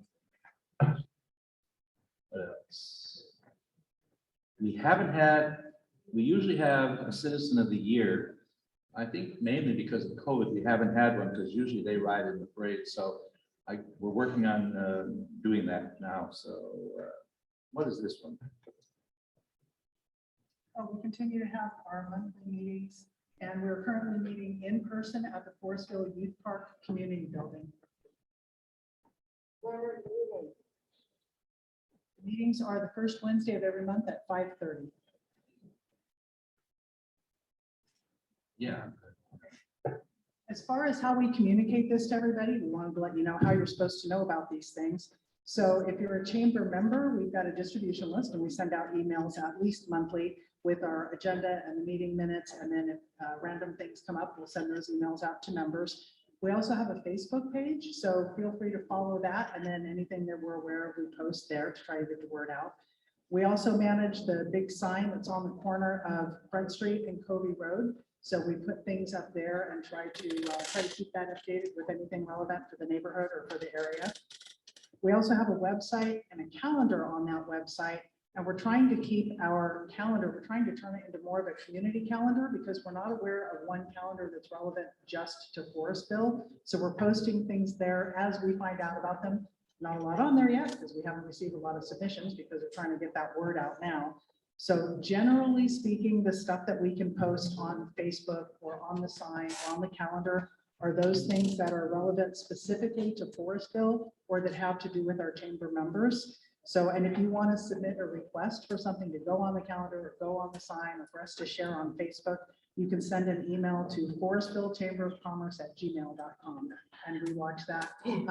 else? We usually have a citizen of the year. I think mainly because of COVID, we haven't had one because usually they ride in the parade. So we're working on doing that now. So what is this one? We continue to have our monthly meetings, and we're currently meeting in person at the Forestville Youth Park Community Building. Meetings are the first Wednesday of every month at 5:30. Yeah. As far as how we communicate this to everybody, we wanted to let you know how you're supposed to know about these things. So if you're a chamber member, we've got a distribution list, and we send out emails at least monthly with our agenda and the meeting minutes. And then if random things come up, we'll send those emails out to members. We also have a Facebook page, so feel free to follow that. And then anything that we're aware of, we post there to try to get the word out. We also manage the big sign that's on the corner of Front Street and Covey Road. So we put things up there and try to keep that updated with anything relevant for the neighborhood or for the area. We also have a website and a calendar on that website, and we're trying to keep our calendar, we're trying to turn it into more of a community calendar because we're not aware of one calendar that's relevant just to Forestville. So we're posting things there as we find out about them. Not a lot on there yet because we haven't received a lot of submissions because we're trying to get that word out now. So generally speaking, the stuff that we can post on Facebook or on the sign or on the calendar are those things that are relevant specifically to Forestville or that have to do with our chamber members. So, and if you want to submit a request for something to go on the calendar or go on the sign or for us to share on Facebook, you can send an email to forestvillechamberofcommerce@gmail.com and we watch that. You'll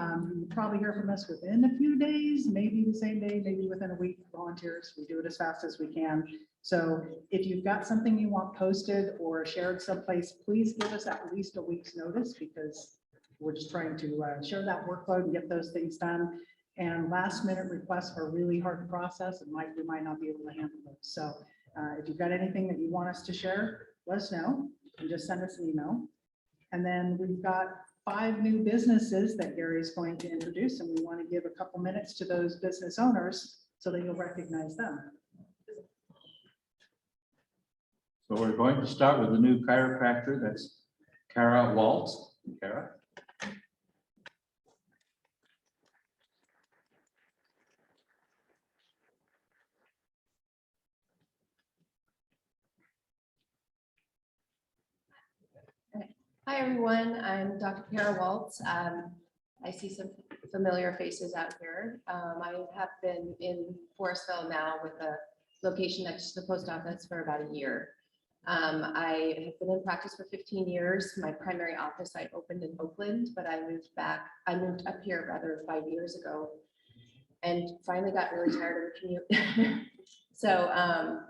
probably hear from us within a few days, maybe the same day, maybe within a week. Volunteers, we do it as fast as we can. So if you've got something you want posted or shared someplace, please give us at least a week's notice because we're just trying to share that workload and get those things done. And last minute requests are really hard to process and we might not be able to handle those. So if you've got anything that you want us to share, let us know and just send us an email. And then we've got 5 new businesses that Gary is going to introduce, and we want to give a couple minutes to those business owners so that you'll recognize them. So we're going to start with a new chiropractor. That's Kara Waltz. Kara. Hi, everyone. I'm Dr. Kara Waltz. I see some familiar faces out here. I have been in Forestville now with a location next to the post office for about a year. I have been in practice for 15 years. My primary office I opened in Oakland, but I moved up here rather 5 years ago and finally got really tired of the commute. So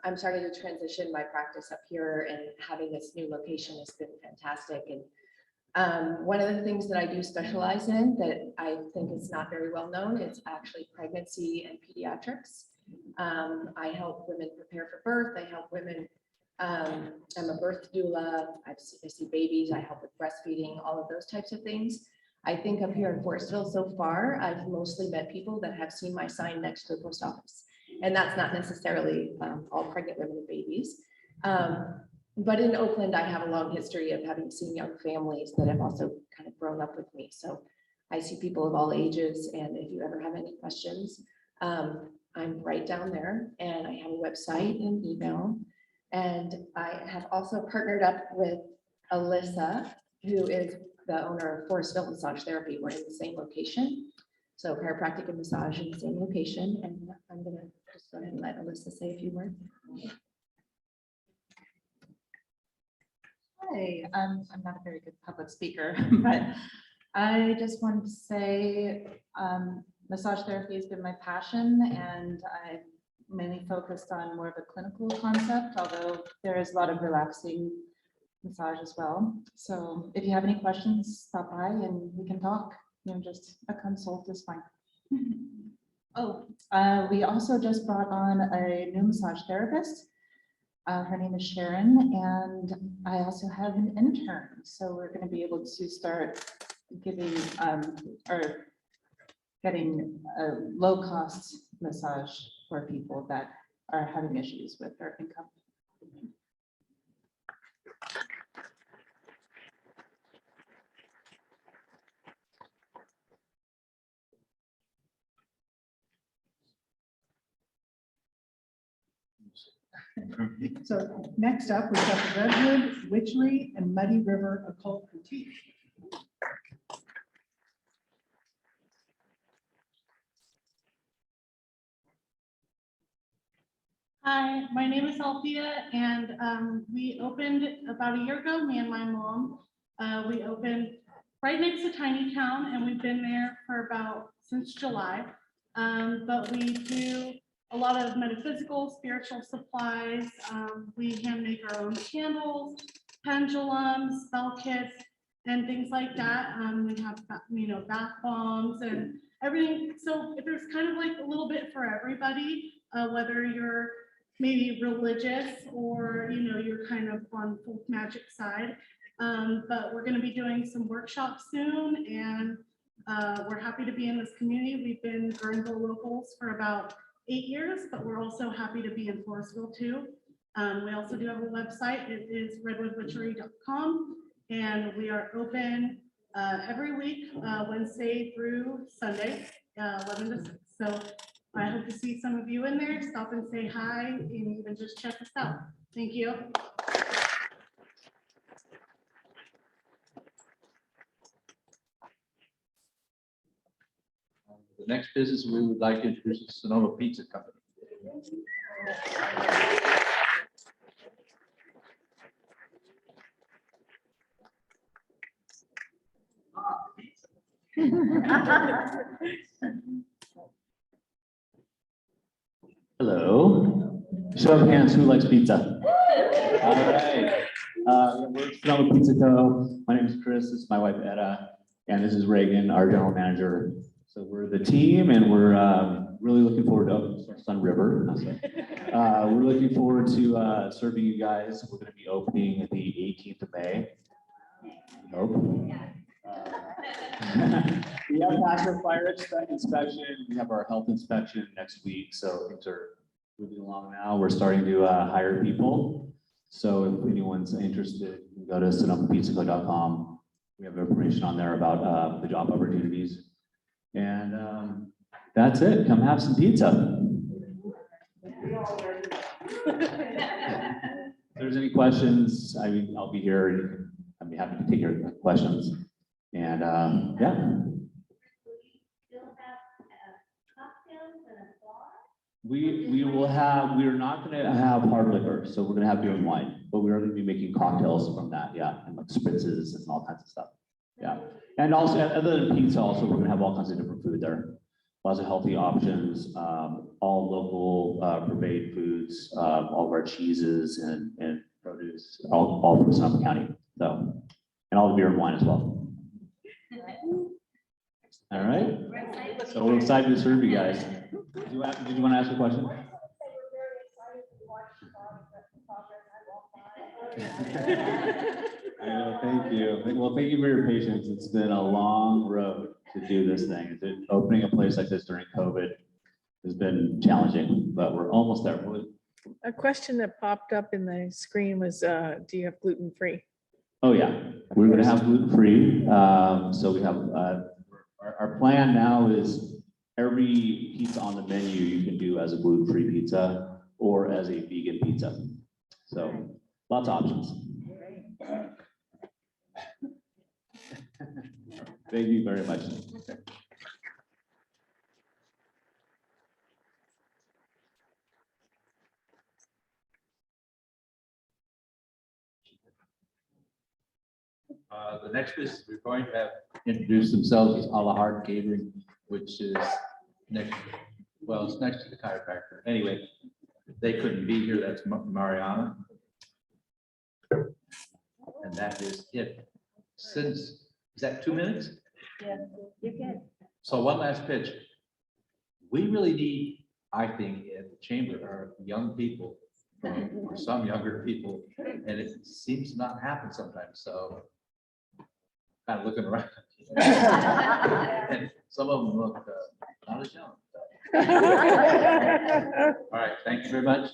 I'm starting to transition my practice up here, and having this new location has been fantastic. And one of the things that I do specialize in that I think is not very well known is actually pregnancy and pediatrics. I help women prepare for birth. I help women. I'm a birth doula. I see babies. I help with breastfeeding, all of those types of things. I think up here in Forestville so far, I've mostly met people that have seen my sign next to the post office. And that's not necessarily all pregnant women and babies. But in Oakland, I have a long history of having seen young families that have also kind of grown up with me. So I see people of all ages. And if you ever have any questions, I'm right down there, and I have a website and email. And I have also partnered up with Alyssa, who is the owner of Forestville Massage Therapy. We're in the same location. So chiropractic and massage in the same location. And I'm gonna just go ahead and let Alyssa say a few words. Hi, I'm not a very good public speaker, but I just wanted to say massage therapy has been my passion, and I'm mainly focused on more of a clinical concept, although there is a lot of relaxing massage as well. So if you have any questions, stop by and we can talk. You know, just a consult is fine. We also just brought on a new massage therapist. Her name is Sharon, and I also have an intern. So we're going to be able to start giving or getting a low-cost massage for people that are having issues with their income. So next up, we've got the Redwood, Witchery, and Muddy River Occult Critique. Hi, my name is Althea, and we opened about a year ago, me and my mom. We opened right next to Tiny Town, and we've been there for since July. But we do a lot of metaphysical, spiritual supplies. We hand make our own candles, pendulums, spell kits, and things like that. We have, bath bombs and everything. So there's kind of like a little bit for everybody, whether you're maybe religious or, you're kind of on folk magic side. But we're going to be doing some workshops soon, and we're happy to be in this community. We've been Guerneville locals for about 8 years, but we're also happy to be in Forestville too. We also do have a website. It is redwoodwitchery.com, and we are open every week, Wednesday through Sunday, 11 to 6. So I hope to see some of you in there. Stop and say hi, and even just check us out. Thank you. The next business we would like to introduce is Sonoma Pizza Company. Hello. Show of hands, who likes pizza? All right. We're Sonoma Pizza Co. My name is Chris. This is my wife Etta, and this is Reagan, our general manager. So we're the team, and we're really looking forward to Sun River. We're looking forward to serving you guys. We're going to be opening the 18th of May. We have passed our fire inspection. We have our health inspection next week, so things are moving along now. We're starting to hire people. So if anyone's interested, you can go to sonomapizzaco.com. We have information on there about the job opportunities. And that's it. Come have some pizza. If there's any questions, I'll be here. I'd be happy to take your questions. And yeah. We will have, we are not going to have hard liquor, so we're going to have beer and wine, but we are going to be making cocktails from that, yeah, and like spritzes and all kinds of stuff. Yeah, and also other than pizza, also we're gonna have all kinds of different food there. Lots of healthy options, all local purveyed foods, all of our cheeses and produce, all from Sonoma County. So, and all the beer and wine as well. All right. So we're excited to serve you guys. Did you want to ask a question? I know, thank you. Well, thank you for your patience. It's been a long road to do this thing. Opening a place like this during COVID has been challenging, but we're almost there. A question that popped up in the screen was, do you have gluten-free? Oh yeah, we're going to have gluten-free. So we have, our plan now is every pizza on the menu you can do as a gluten-free pizza or as a vegan pizza. So lots of options. Thank you very much. The next business we're going to have introduce themselves is A La Heart Catering, which is next, well, it's next to the chiropractor. Anyway, they couldn't be here. That's Mariana. And that is it. Since, is that 2 minutes? Yeah, you're good. So one last pitch. We really need, I think, in the chamber are young people, or some younger people, and it seems to not happen sometimes. So kind of looking around. And some of them look not as young. All right, thank you very much.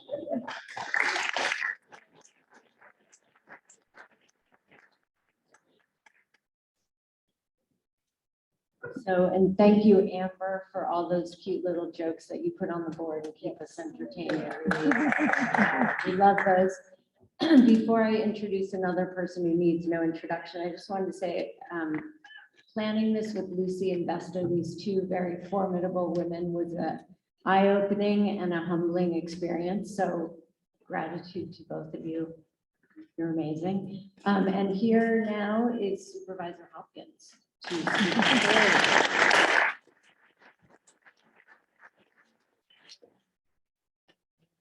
So, and thank you, Amber, for all those cute little jokes that you put on the board to keep us entertained. We love those. Before I introduce another person who needs no introduction, I just wanted to say, planning this with Lucy and Vesta, these two very formidable women, was an eye-opening and a humbling experience. So gratitude to both of you. You're amazing. And here now is Supervisor Hopkins.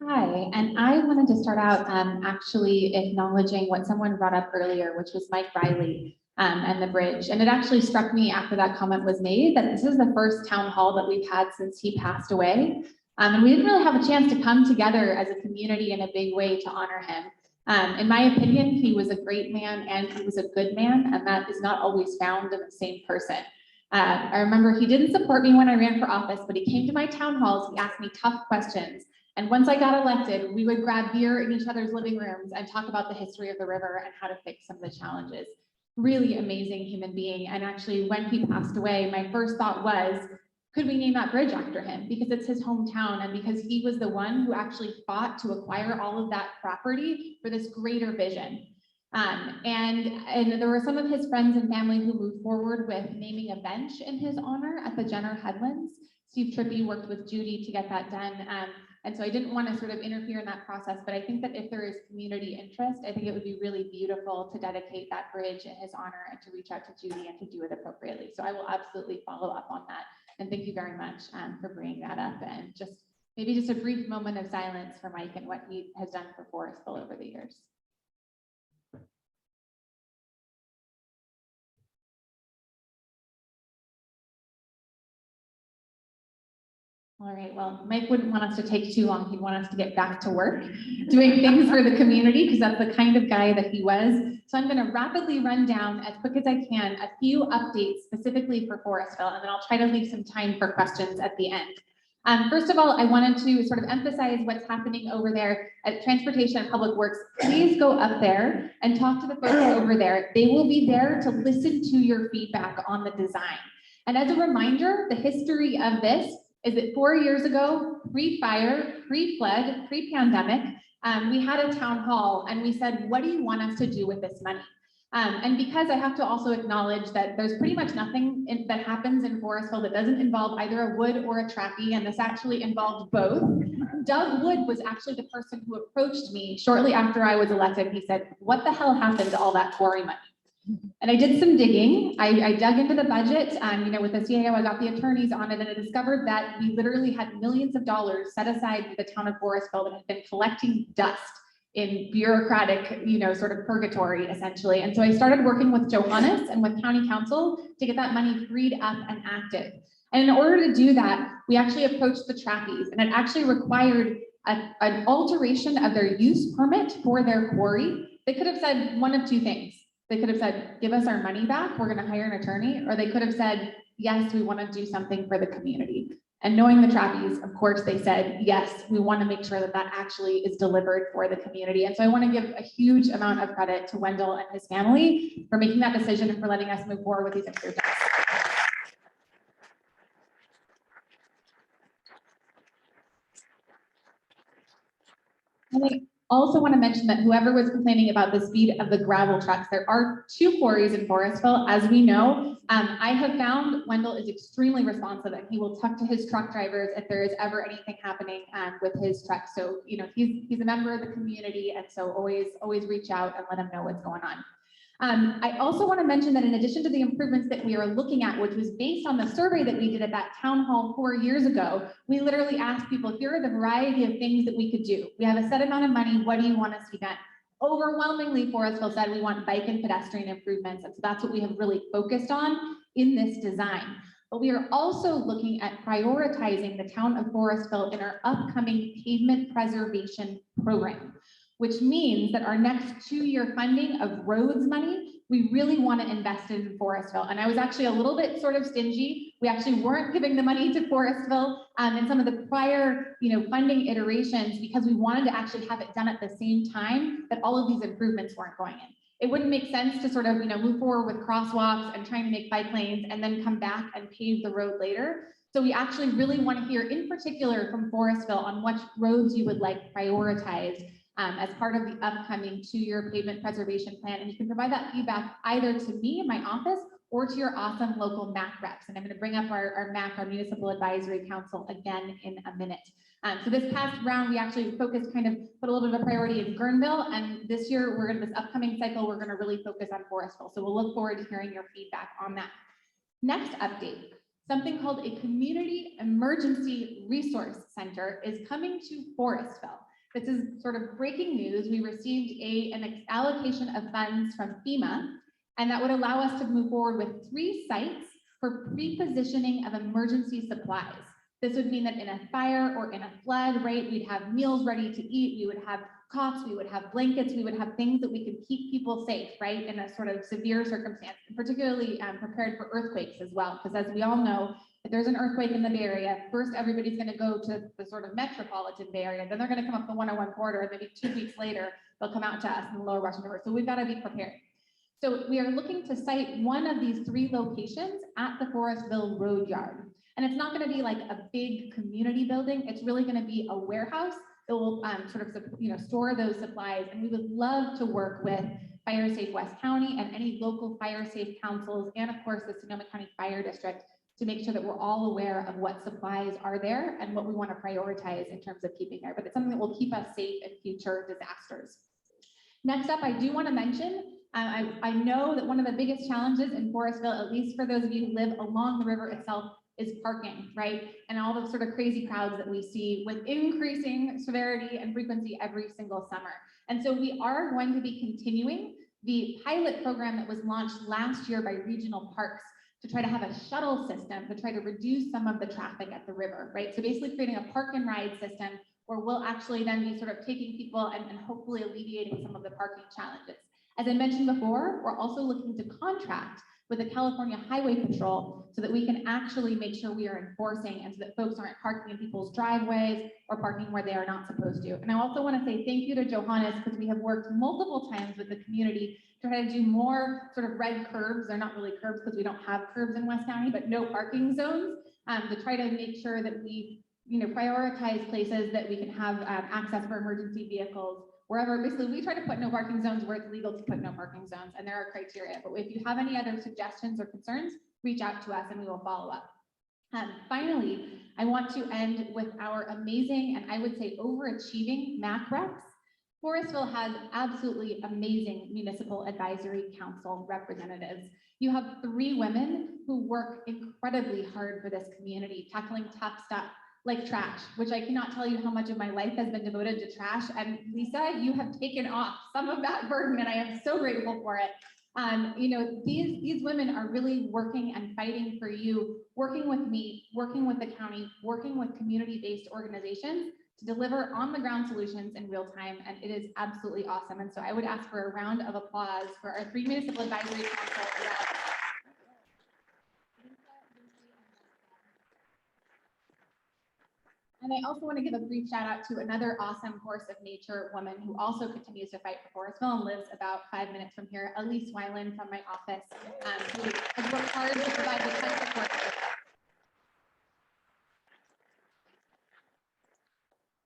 Hi, and I wanted to start out actually acknowledging what someone brought up earlier, which was Mike Riley and the bridge. And it actually struck me after that comment was made that this is the first town hall that we've had since he passed away. And we didn't really have a chance to come together as a community in a big way to honor him. In my opinion, he was a great man and he was a good man, and that is not always found in the same person. I remember he didn't support me when I ran for office, but he came to my town halls, he asked me tough questions. And once I got elected, we would grab beer in each other's living rooms and talk about the history of the river and how to fix some of the challenges. Really amazing human being. And actually, when he passed away, my first thought was, could we name that bridge after him? Because it's his hometown and because he was the one who actually fought to acquire all of that property for this greater vision. And there were some of his friends and family who moved forward with naming a bench in his honor at the Jenner Headlands. Steve Trippy worked with Judy to get that done. And so I didn't want to sort of interfere in that process, but I think that if there is community interest, I think it would be really beautiful to dedicate that bridge in his honor and to reach out to Judy and to do it appropriately. So I will absolutely follow up on that. And thank you very much for bringing that up. And just maybe just a brief moment of silence for Mike and what he has done for Forestville over the years. All right, well, Mike wouldn't want us to take too long. He'd want us to get back to work, doing things for the community, because that's the kind of guy that he was. So I'm going to rapidly run down as quick as I can a few updates specifically for Forestville, and then I'll try to leave some time for questions at the end. First of all, I wanted to sort of emphasize what's happening over there at Transportation and Public Works. Please go up there and talk to the folks over there. They will be there to listen to your feedback on the design. And as a reminder, the history of this is that 4 years ago, pre-fire, pre-flood, pre-pandemic, we had a town hall and we said, what do you want us to do with this money? And because I have to also acknowledge that there's pretty much nothing that happens in Forestville that doesn't involve either a wood or a trackie, and this actually involved both. Doug Wood was actually the person who approached me shortly after I was elected. He said, what the hell happened to all that quarry money? And I did some digging. I dug into the budget, with the CAO, I got the attorneys on it, and I discovered that we literally had millions of dollars set aside for the town of Forestville that had been collecting dust in bureaucratic, sort of purgatory, essentially. And so I started working with Johannes and with County Council to get that money freed up and active. And in order to do that, we actually approached the trappies, and it actually required an alteration of their use permit for their quarry. They could have said one of two things. They could have said, give us our money back, we're going to hire an attorney, or they could have said, yes, we want to do something for the community. And knowing the trappies, of course, they said, yes, we want to make sure that that actually is delivered for the community. And so I want to give a huge amount of credit to Wendell and his family for making that decision and for letting us move forward with these improvements. Also want to mention that whoever was complaining about the speed of the gravel trucks, there are 2 quarries in Forestville, as we know. I have found Wendell is extremely responsive and he will talk to his truck drivers if there is ever anything happening with his truck. So, you know, he's a member of the community, and so always reach out and let him know what's going on. I also want to mention that in addition to the improvements that we are looking at, which was based on the survey that we did at that town hall 4 years ago, we literally asked people, here are the variety of things that we could do. We have a set amount of money. What do you want to see done? Overwhelmingly, Forestville said we want bike and pedestrian improvements. And so that's what we have really focused on in this design. But we are also looking at prioritizing the town of Forestville in our upcoming pavement preservation program, which means that our next 2-year funding of roads money, we really want to invest in Forestville. And I was actually a little bit sort of stingy. We actually weren't giving the money to Forestville in some of the prior, funding iterations, because we wanted to actually have it done at the same time that all of these improvements weren't going in. It wouldn't make sense to sort of, move forward with crosswalks and trying to make bike lanes and then come back and pave the road later. So we actually really want to hear in particular from Forestville on which roads you would like prioritized as part of the upcoming 2-year pavement preservation plan. And you can provide that feedback either to me in my office or to your awesome local MAC reps. And I'm going to bring up our MAC, our Municipal Advisory Council, again in a minute. So this past round, we actually focused, put a little bit of a priority in Guerneville. And this year, this upcoming cycle, we're going to really focus on Forestville. So we'll look forward to hearing your feedback on that. Next update, something called a Community Emergency Resource Center is coming to Forestville. This is sort of breaking news. We received an allocation of funds from FEMA, and that would allow us to move forward with 3 sites for pre-positioning of emergency supplies. This would mean that in a fire or in a flood, right, we'd have meals ready to eat, we would have cots, we would have blankets, we would have things that we could keep people safe, right, in a sort of severe circumstance, and particularly prepared for earthquakes as well, because as we all know, if there's an earthquake in the Bay Area, first everybody's going to go to the sort of metropolitan Bay Area, then they're going to come up the 101 corridor, and maybe 2 weeks later, they'll come out to us in the Lower Russian River. So we've got to be prepared. So we are looking to site one of these 3 locations at the Forestville Road Yard. And it's not going to be like a big community building. It's really going to be a warehouse that will store those supplies. And we would love to work with Fire Safe West County and any local fire safe councils, and of course the Sonoma County Fire District, to make sure that we're all aware of what supplies are there and what we want to prioritize in terms of keeping there. But it's something that will keep us safe in future disasters. Next up, I do want to mention, I know that one of the biggest challenges in Forestville, at least for those of you who live along the river itself, is parking, right? And all the sort of crazy crowds that we see with increasing severity and frequency every single summer. And so we are going to be continuing the pilot program that was launched last year by regional parks to try to have a shuttle system to try to reduce some of the traffic at the river, right? So basically creating a park and ride system where we'll actually then be sort of taking people and hopefully alleviating some of the parking challenges. As I mentioned before, we're also looking to contract with the California Highway Patrol so that we can actually make sure we are enforcing, and so that folks aren't parking in people's driveways or parking where they are not supposed to. And I also want to say thank you to Johannes, because we have worked multiple times with the community to try to do more sort of red curbs. They're not really curbs because we don't have curbs in West County, but no parking zones, to try to make sure that we prioritize places that we can have access for emergency vehicles. Wherever, basically, we try to put no parking zones where it's legal to put no parking zones, and there are criteria. But if you have any other suggestions or concerns, reach out to us and we will follow up. Finally, I want to end with our amazing, and I would say overachieving MAC reps. Forestville has absolutely amazing Municipal Advisory Council representatives. You have 3 women who work incredibly hard for this community, tackling tough stuff like trash, which I cannot tell you how much of my life has been devoted to trash. And Lisa, you have taken off some of that burden, and I am so grateful for it. These women are really working and fighting for you, working with me, working with the county, working with community-based organizations to deliver on-the-ground solutions in real time, and it is absolutely awesome. And so I would ask for a round of applause for our 3 Municipal Advisory Council reps. And I also want to give a brief shout out to another awesome force of nature woman who also continues to fight for Forestville and lives about 5 minutes from here, Elise Weiland from my office, who has worked hard to provide the kind of support.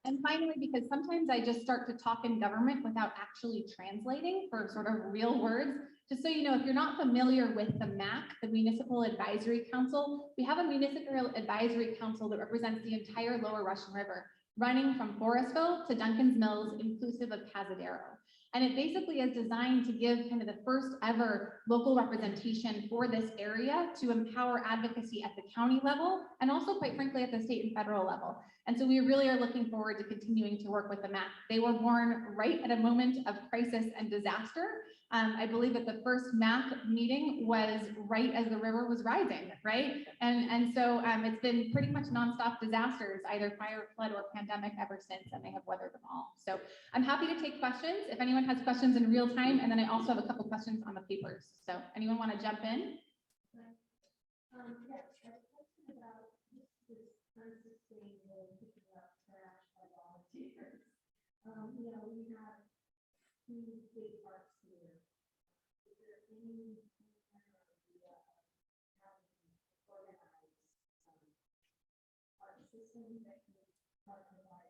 And finally, because sometimes I just start to talk in government without actually translating for sort of real words, just so you know, if you're not familiar with the MAC, the Municipal Advisory Council, we have a Municipal Advisory Council that represents the entire Lower Russian River, running from Forestville to Duncan's Mills, inclusive of Cazadero. And it basically is designed to give kind of the first ever local representation for this area to empower advocacy at the county level and also, quite frankly, at the state and federal level. And so we really are looking forward to continuing to work with the MAC. They were born right at a moment of crisis and disaster. I believe that the first MAC meeting was right as the river was rising, right? And so it's been pretty much nonstop disasters, either fire, flood, or pandemic ever since, and they have weathered them all. So I'm happy to take questions if anyone has questions in real time, and then I also have a couple questions on the papers. So anyone want to jump in? You know, we have two big parks here. Is there any organized park system that can provide?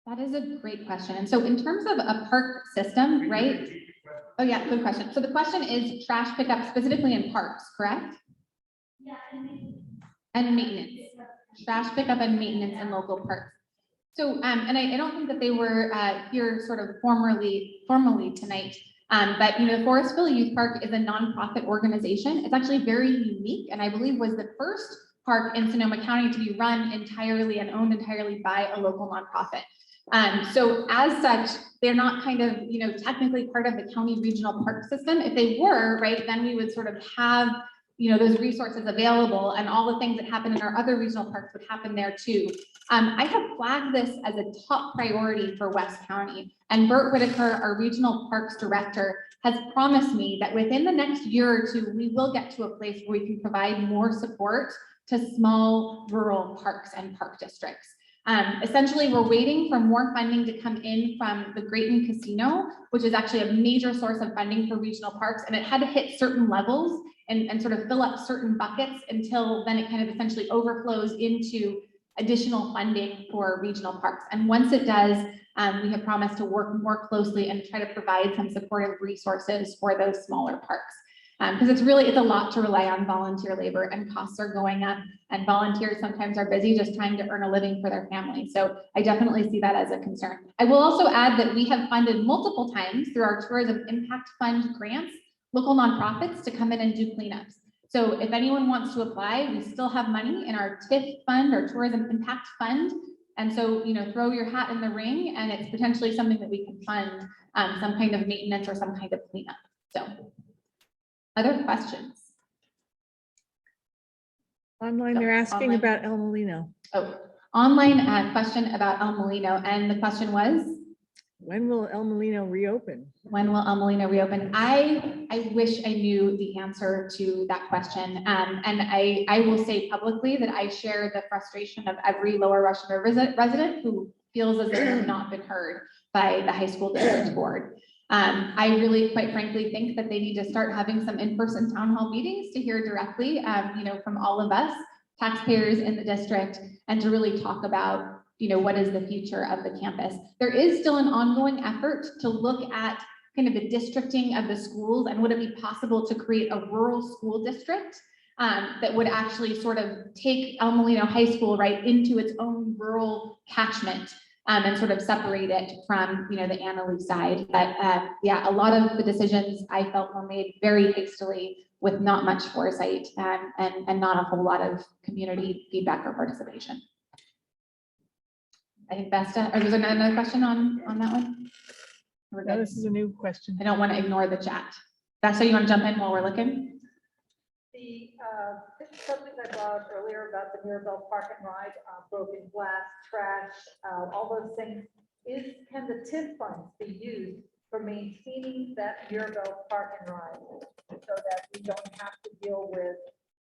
That is a great question. And so in terms of a park system, right? Oh yeah, good question. So the question is trash pickup specifically in parks, correct? Yeah, And maintenance. Trash pickup and maintenance in local parks. So, and I don't think that they were here sort of formally tonight, but you know, the Forestville Youth Park is a nonprofit organization. It's actually very unique, and I believe was the first park in Sonoma County to be run entirely and owned entirely by a local nonprofit. So as such, they're not kind of, you know, technically part of the county regional park system. If they were, right, then we would sort of have, you know, those resources available, and all the things that happen in our other regional parks would happen there too. I have flagged this as a top priority for West County, and Bert Whitaker, our regional parks director, has promised me that within the next year or two, we will get to a place where we can provide more support to small rural parks and park districts. Essentially, we're waiting for more funding to come in from the Grayton Casino, which is actually a major source of funding for regional parks, and it had to hit certain levels and sort of fill up certain buckets until then it kind of essentially overflows into additional funding for regional parks. And once it does, we have promised to work more closely and try to provide some supportive resources for those smaller parks. Because it's a lot to rely on volunteer labor, and costs are going up, and volunteers sometimes are busy just trying to earn a living for their family. So I definitely see that as a concern. I will also add that we have funded multiple times through our Tourism Impact Fund grants, local nonprofits to come in and do cleanups. So if anyone wants to apply, we still have money in our TIF fund or Tourism Impact Fund. And so, you know, throw your hat in the ring, and it's potentially something that we can fund some kind of maintenance or some kind of cleanup. So other questions? Online, they're asking online. about El Molino. Oh, online question about El Molino. And the question was? When will El Molino reopen? When will El Molino reopen? I wish I knew the answer to that question. And I will say publicly that I share the frustration of every Lower Russian River resident who feels as if they have not been heard by the high school district board. I really, quite frankly, think that they need to start having some in-person town hall meetings to hear directly, you know, from all of us, taxpayers in the district, and to really talk about, you know, what is the future of the campus. There is still an ongoing effort to look at kind of the districting of the schools, and would it be possible to create a rural school district that would actually sort of take El Molino High School right into its own rural catchment. And sort of separate it from, you know, the Annalee side. But yeah, a lot of the decisions I felt were made very hastily with not much foresight and not a whole lot of community feedback or participation. I think Vesta, or there's another question on that one? No, this is a new question. I don't want to ignore the chat. Vesta, you want to jump in while we're looking? Something I brought up earlier about the Mirabelle Park and Ride, broken glass, trash, all those things. Can the TIF funds be used for maintaining that Mirabelle Park and Ride so that we don't have to deal with,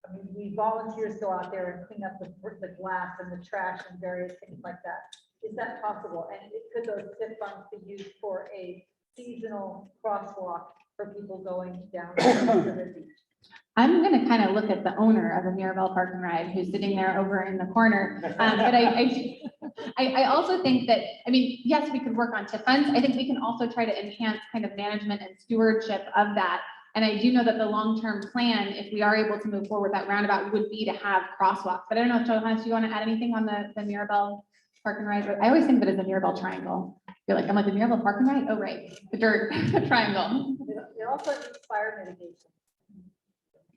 I mean, we volunteers go out there and clean up the glass and the trash and various things like that. Is that possible? And could those TIF funds be used for a seasonal crosswalk for people going down to the beach? I'm going to kind of look at the owner of the Mirabelle Park and Ride who's sitting there over in the corner. But I also think that, I mean, yes, we could work on TIF funds. I think we can also try to enhance kind of management and stewardship of that. And I do know that the long-term plan, if we are able to move forward, that roundabout would be to have crosswalks. But I don't know, Johannes, do you want to add anything on the Mirabelle Park and Ride? I always think of it as a Mirabelle triangle. You're like, I'm like the Mirabelle Park and Ride? Oh, right, the dirt triangle. It also needs fire mitigation.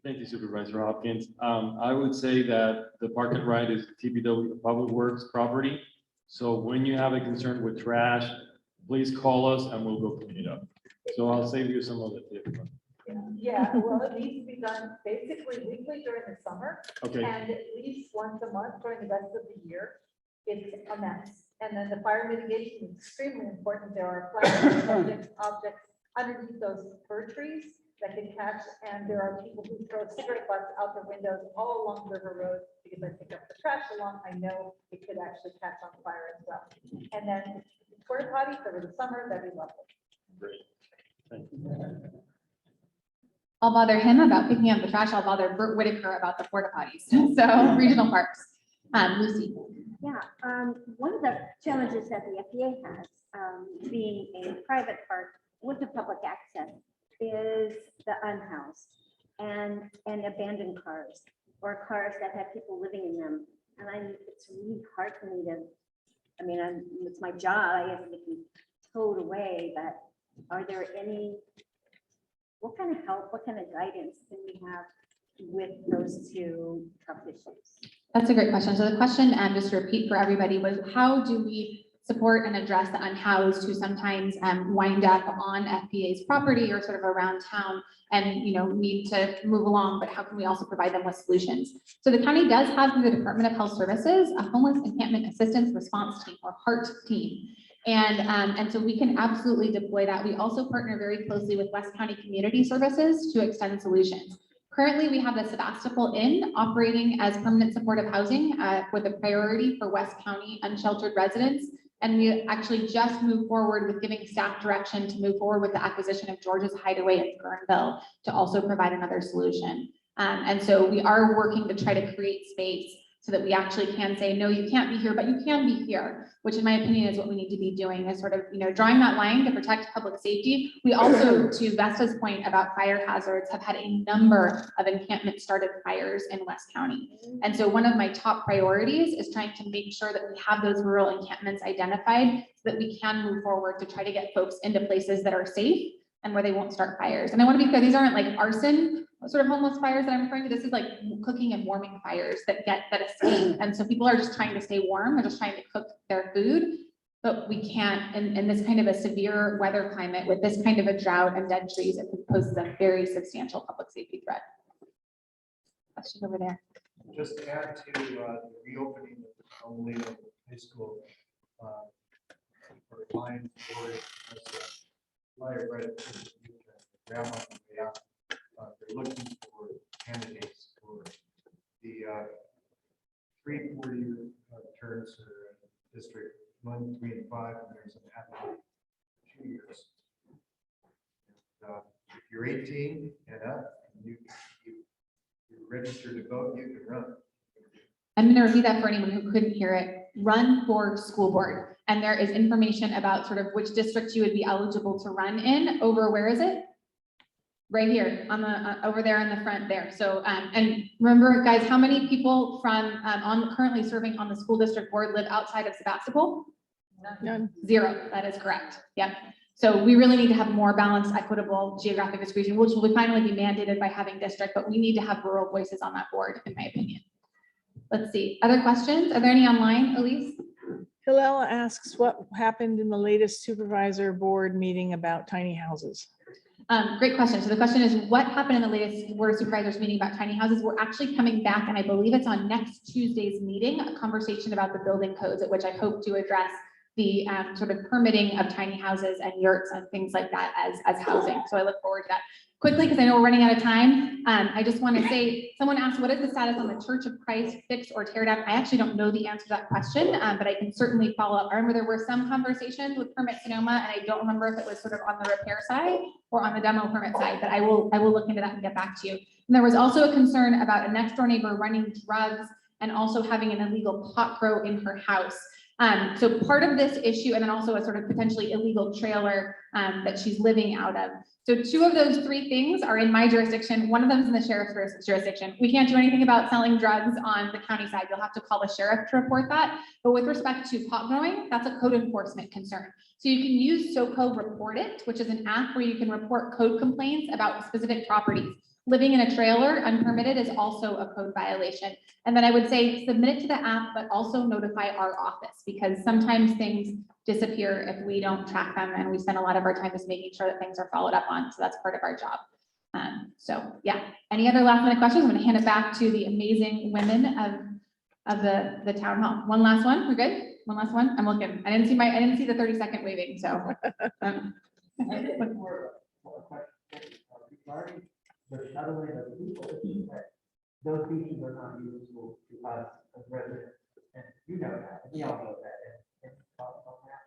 Thank you, Supervisor Hopkins. I would say that the park and ride is TPW Public Works property. So when you have a concern with trash, please call us and we'll go clean it up. So I'll save you some of the tip. Yeah, well, it needs to be done basically weekly during the summer. Okay. And at least once a month during the rest of the year. It's a mess. And then the fire mitigation is extremely important. There are fire objects underneath those fir trees that can catch, and there are people who throw cigarette butts out their windows all along River Road because I pick up the trash along. I know it could actually catch on fire as well. And then porta potties over the summer, that'd be lovely. Great. Thank you. I'll bother him about picking up the trash. I'll bother Bert Whitaker about the porta potties. So regional parks. Lucy. Yeah, one of the challenges that the FPA has, being a private park with the public access, is the unhoused and abandoned cars or cars that have people living in them. And it's really hard for me to, I mean, it's my job, I have to be towed away, but are there what kind of help, what kind of guidance can we have with those two tough issues? That's a great question. So the question, just to repeat for everybody, was how do we support and address the unhoused who sometimes wind up on FPA's property or sort of around town and need to move along, but how can we also provide them with solutions? So the county does have through the Department of Health Services a homeless encampment assistance response team or HART team. And so we can absolutely deploy that. We also partner very closely with West County Community Services to extend solutions. Currently, we have the Sebastopol Inn operating as permanent supportive housing with a priority for West County unsheltered residents. And we actually just moved forward with giving staff direction to move forward with the acquisition of George's Hideaway at Guerneville to also provide another solution. And so we are working to try to create space so that we actually can say, no, you can't be here, but you can be here, which in my opinion is what we need to be doing, is sort of, drawing that line to protect public safety. We also, to Vesta's point about fire hazards, have had a number of encampment started fires in West County. And so one of my top priorities is trying to make sure that we have those rural encampments identified so that we can move forward to try to get folks into places that are safe and where they won't start fires. And I want to be clear, these aren't like arson sort of homeless fires that I'm referring to. This is like cooking and warming fires that escape. And so people are just trying to stay warm. They're just trying to cook their food, but we can't in this kind of a severe weather climate with this kind of a drought and dead trees, it poses a very substantial public safety threat. Question over there. Just to add to the reopening of the Sonoma High School, for line for right at the grandma on the way out. They're looking for candidates for the 3 4-year terms or district 1, 3, and 5, and there's an added 2 years. And, if you're 18 and up, you're registered to vote, you can run. I'm going to repeat that for anyone who couldn't hear it. Run for school board. And there is information about sort of which districts you would be eligible to run in over, where is it? Right here on the over there in the front there. So and remember, guys, how many people from currently serving on the school district board live outside of Sebastopol? None. 0. That is correct. Yep. So we really need to have more balanced, equitable geographic distribution, which will finally be mandated by having district, but we need to have rural voices on that board, in my opinion. Let's see. Other questions? Are there any online, Elise? Hillel asks what happened in the latest supervisor board meeting about tiny houses. Great question. So the question is, what happened in the latest Board of Supervisors meeting about tiny houses? We're actually coming back, and I believe it's on next Tuesday's meeting, a conversation about the building codes, at which I hope to address the sort of permitting of tiny houses and yurts and things like that as housing. So I look forward to that. Quickly, because I know we're running out of time, I just want to say, someone asked, what is the status on the Church of Christ fix or tear down? I actually don't know the answer to that question, but I can certainly follow up. I remember there were some conversations with Permit Sonoma, and I don't remember if it was sort of on the repair side or on the demo permit side, but I will look into that and get back to you. And there was also a concern about a next door neighbor running drugs and also having an illegal pot grow in her house. So part of this issue, and then also a sort of potentially illegal trailer that she's living out of. So two of those three things are in my jurisdiction. One of them is in the sheriff's jurisdiction. We can't do anything about selling drugs on the county side. You'll have to call the sheriff to report that. But with respect to pot growing, that's a code enforcement concern. So you can use SoCo Report It, which is an app where you can report code complaints about specific properties. Living in a trailer unpermitted is also a code violation. And then I would say submit it to the app, but also notify our office, because sometimes things disappear if we don't track them, and we spend a lot of our time just making sure that things are followed up on. So that's part of our job. So yeah, any other last minute questions? I'm going to hand it back to the amazing women of the town hall. One last one. We're good. One last one. I'm looking. I didn't see the 30-second waving. So regarding the shuttling of people, those beaches are not useful to us as residents, and you know that, and we all know that. And talk about that.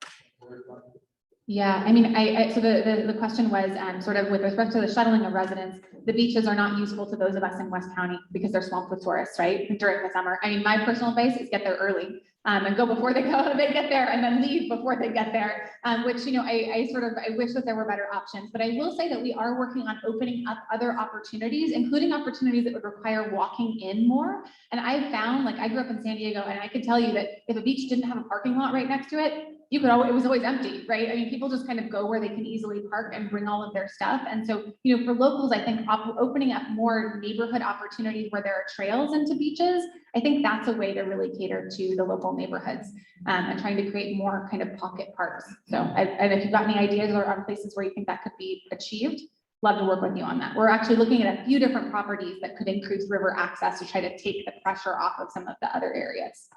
yeah, I mean, so the question was sort of with respect to the shuttling of residents, the beaches are not useful to those of us in West County because they're swamped with tourists, right? During the summer. I mean, my personal advice is get there early. And go before they get there, and then leave before they get there, which, you know, I wish that there were better options. But I will say that we are working on opening up other opportunities, including opportunities that would require walking in more. And I found, like, I grew up in San Diego, and I could tell you that if a beach didn't have a parking lot right next to it, it was always empty, right? I mean, people just kind of go where they can easily park and bring all of their stuff. And so, you know, for locals, I think opening up more neighborhood opportunities where there are trails into beaches, I think that's a way to really cater to the local neighborhoods and trying to create more kind of pocket parks. So and if you've got any ideas or on places where you think that could be achieved, love to work with you on that. We're actually looking at a few different properties that could increase river access to try to take the pressure off of some of the other areas.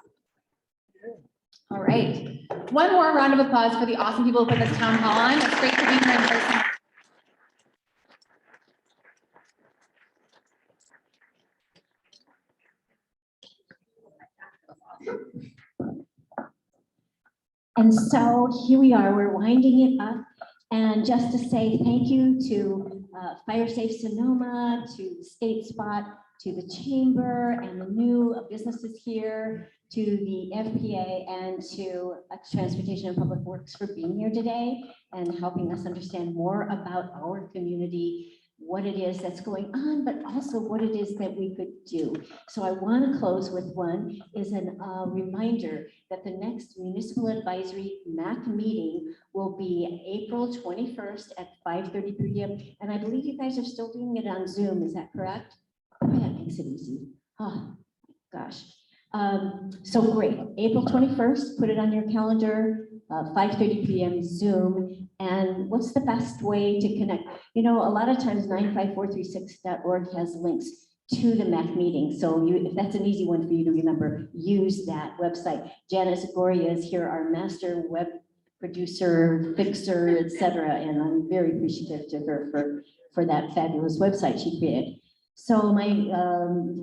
All right. One more round of applause for the awesome people who put this town hall on. It's great to be here in person. And so here we are, we're winding it up. And just to say thank you to Fire Safe Sonoma, to Skatespot, to the Chamber and the new businesses here, to the FPA, and to Transportation and Public Works for being here today and helping us understand more about our community, what it is that's going on, but also what it is that we could do. So I want to close with one is a reminder that the next Municipal Advisory MAC meeting will be April 21st at 5:30 p.m. And I believe you guys are still doing it on Zoom, is that correct? Oh, that makes it easy. Oh, gosh. So great, April 21st, put it on your calendar, 5:30 p.m. Zoom. And what's the best way to connect? You know, a lot of times 95436.org has links to the MAC meeting. So if that's an easy one for you to remember, use that website. Janice Goria is here, our master web producer, fixer, etc. And I'm very appreciative to her for that fabulous website she created. So my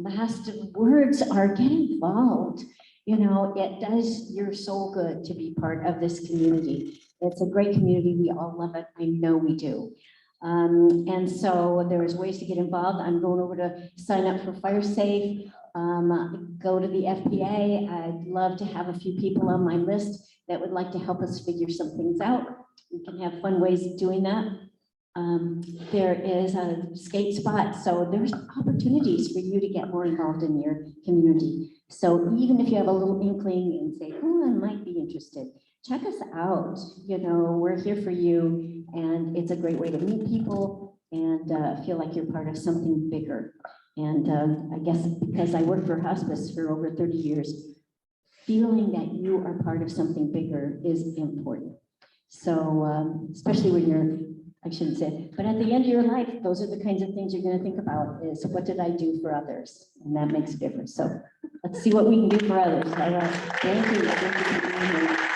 last words are get involved. You know, it does your soul good to be part of this community. It's a great community. We all love it. I know we do. And so there's ways to get involved. I'm going over to sign up for Fire Safe. Go to the FPA. I'd love to have a few people on my list that would like to help us figure some things out. We can have fun ways of doing that. There is a Skatespot, so there's opportunities for you to get more involved in your community. So even if you have a little inkling and say, oh, I might be interested, check us out. You know, we're here for you, and it's a great way to meet people and feel like you're part of something bigger. And I guess because I worked for hospice for over 30 years, feeling that you are part of something bigger is important. So especially when you're, I shouldn't say, but at the end of your life, those are the kinds of things you're going to think about is what did I do for others? And that makes a difference. So let's see what we can do for others. All right. Thank you. Thank you for being here.